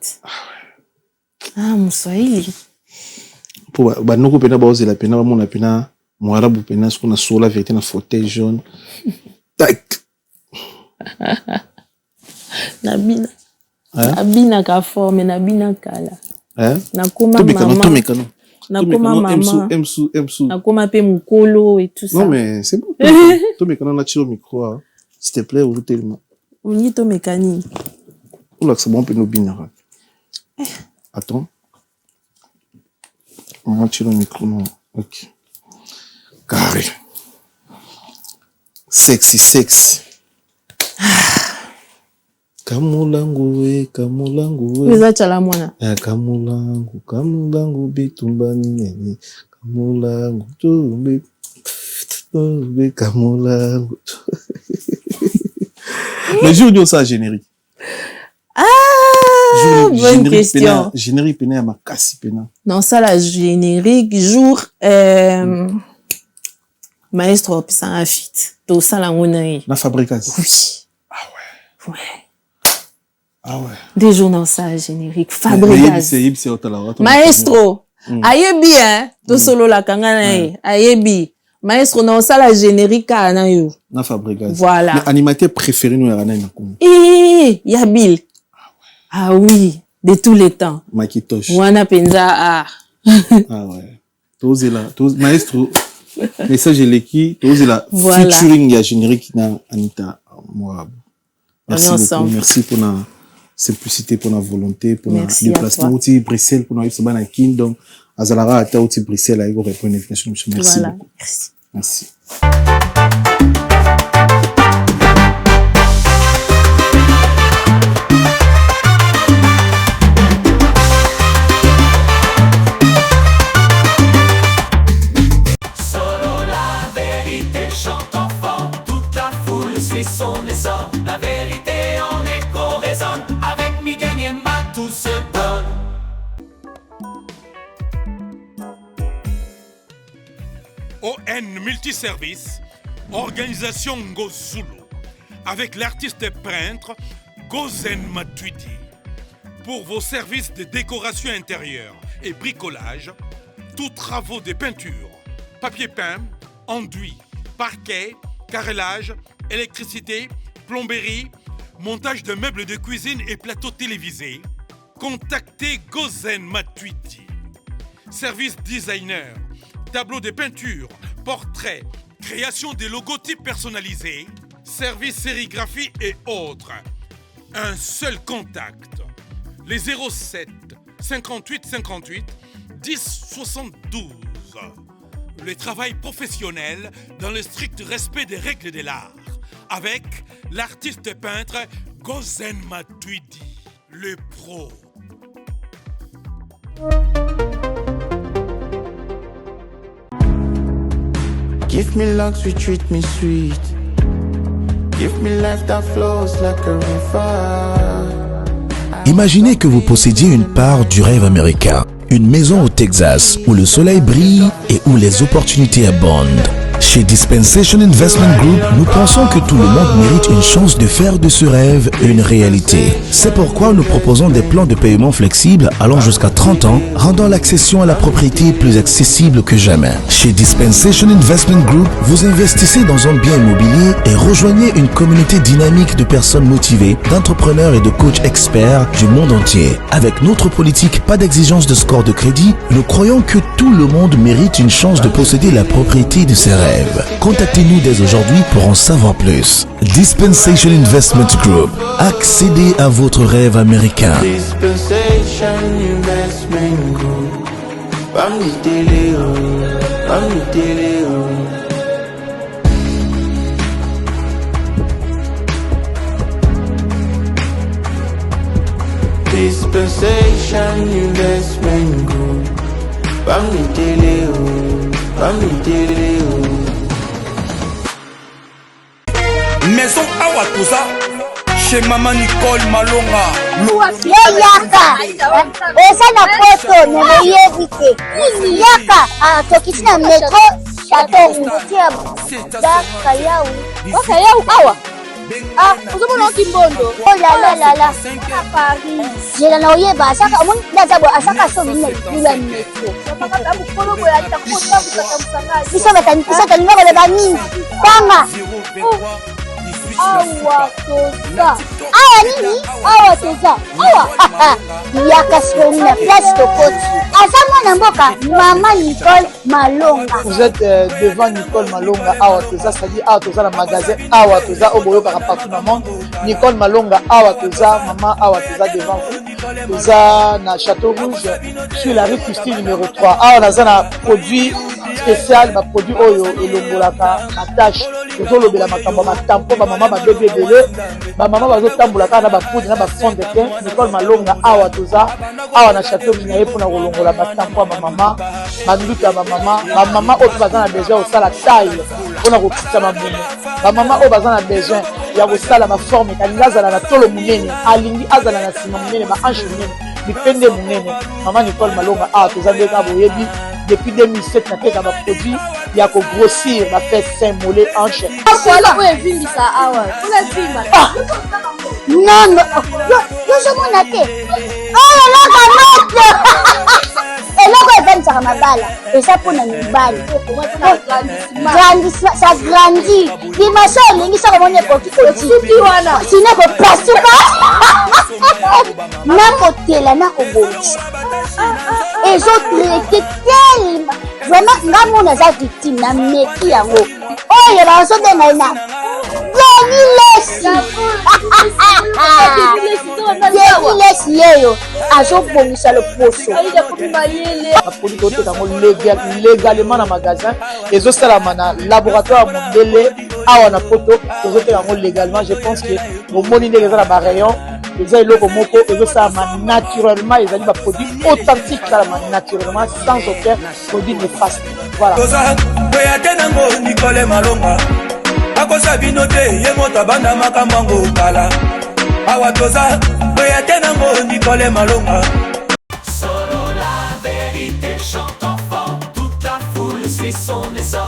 Ah Mswahili. Pour ba noko pena ba ozela pena ba mona pena mo arabu pena ce qu'on a sur la vérité na fauteuil jaune. Tac. Nabina. Nabina ka forme nabina kala. Nakoma mama. Nakoma mama. Emsu. Nakoma pe mukolo et tout ça. Non mais c'est bon. Toi mekano na tiro micro. S'il te plaît, ouvre tellement. On y to mécanique. Oula c'est bon pe no bina. Attends. On va tirer le micro non. OK. Carré. Sexy. Kamulangu we. Eza chala mwana. Kamulangu bitumbani nene. Kamulangu tumbe. Kamulangu. Le jour de ça générique. Ah, bonne question. Générique pena ma kasi pena. Non, ça la générique jour maestro pisa afit. To ça la ngona. Na fabrication. Oui. Ah ouais. Des jours dans ça générique fabrication. Maestro. Ayebi hein. To solo la kangana ayebi. Maestro non ça la générique na yo. Na fabrication. Voilà. Mais animateur préféré nous yana na Congo. Yabil. Ah oui, de tous les temps. Makitosh. Wana penza ah ouais. Tozela, maestro. Message leki, tozela voilà. Featuring ya générique na Anita Moab. Merci beaucoup. Merci pour la simplicité, pour la volonté, pour le déplacement outil Bruxelles pour nous sabana Kingdom. Azalara ata outil Bruxelles aiko répondre à l'invitation. Merci voilà. beaucoup. Merci. Son essor, la vérité en écho résonne. Avec Miguel Niemba, tout se donne. ON Multiservice, organisation Ngozulu, avec l'artiste peintre Gozen Matuidi. Pour vos services de décoration intérieure et bricolage, tous travaux de peinture, papier peint, enduit, parquet, carrelage, électricité, plomberie, montage de meubles de cuisine et plateaux télévisés, Contactez Gozen Matuidi. Service designer, tableau de peinture, portrait, création des logotypes personnalisés, service sérigraphie et autres. Un seul contact. Les 07 58 58 10 72. Le travail professionnel dans le strict respect des règles de l'art. Avec l'artiste peintre Gozen Matuidi, le pro. Give me luck, treat me sweet. Give me life that flows like a river. Imaginez que vous possédiez une part du rêve américain. Une maison au Texas où le soleil brille et où les opportunités abondent. Chez Dispensation Investment Group, nous pensons que tout le monde mérite une chance de faire de ce rêve une réalité. C'est pourquoi nous proposons des plans de paiement flexibles allant jusqu'à 30 ans, rendant l'accession à la propriété plus accessible que jamais. Chez Dispensation Investment Group, vous investissez dans un bien immobilier et rejoignez une communauté dynamique de personnes motivées, d'entrepreneurs et de coachs experts du monde entier. Avec notre politique pas d'exigence de score de crédit, nous croyons que tout le monde mérite une chance de posséder la propriété de ses rêves. Contactez-nous dès aujourd'hui pour en savoir plus. Dispensation Investment Group. Accédez à votre rêve américain. Dispensation Investment Group. Dispensation Investment Group. Maison Awatusa chez Maman Nicole Malonga. Yaka eza na poto nemoyebite yaka tokisi na metro chateau tia kayau kayau awa ozomona okimbondo olalala a Paris jela na oyeba asaka omoni ndazabo asaka so mine lula metro biso batalinga koleba nini tanga awa toza awa nini awa toza awa yaka soni na place tokoti aza mwana mboka Maman Nicole Malonga. Vous êtes devant Nicole Malonga awa toza, c'est-à-dire awa toza na magasin awa toza oboyokaka partout na monde. Nicole Malonga awa toza, maman awa toza devant vous. Toza na Château Rouge sur la rue Custine numéro 3. Awa naza na produit spécial, ba produit oyo elongolaka attache tozolobela makambo matampo ba mama ba bébé belé ba mama bazotambolaka na ba poudre na ba fond de teint. Nicole Malonga awa toza awa na Château Rouge na ye pona kolongola matampo ba mama banduka ba mama oyo baza na besoin osala taille pona kokita mamumu ba mama oyo baza na besoin ya kosala maforme kalingi azala na tolo munene alingi azala na nsima munene mahanche munene mipende munene. Maman Nicole Malonga awa toza nde ka boyebi depuis 2007 nateka baproduit ya kogrossir bafesse sein mollet hanche non yozomona te oyo eloko moto eloko evanisaka mabala eza mpona mibali ça grandit dimension elingi soko omoni ekokikoti wana sino kopasuka nakotela nakobomisa ezotraite telema vraiment nga mona aza victime na meki yango oyo bazobenga ye na Lesi yeyo azobongisa loposo baproduit toteka yango légalement na magasin ezosalama na laboratoire mondele awa na poto tozoteka yango légalement. Je pense que bomoni ndenge eza na barayon eza eloko moko ezosalama naturellement, ezali baproduit authentique esalama naturellement sans aucun produit néfaste. Voilà. Nicole Malonga akosa bino te ye moto abanda makambo yango kala awa toza boya te nango Nicole Malonga. Solo la vérité chante enfant, toute la foule suit son essor.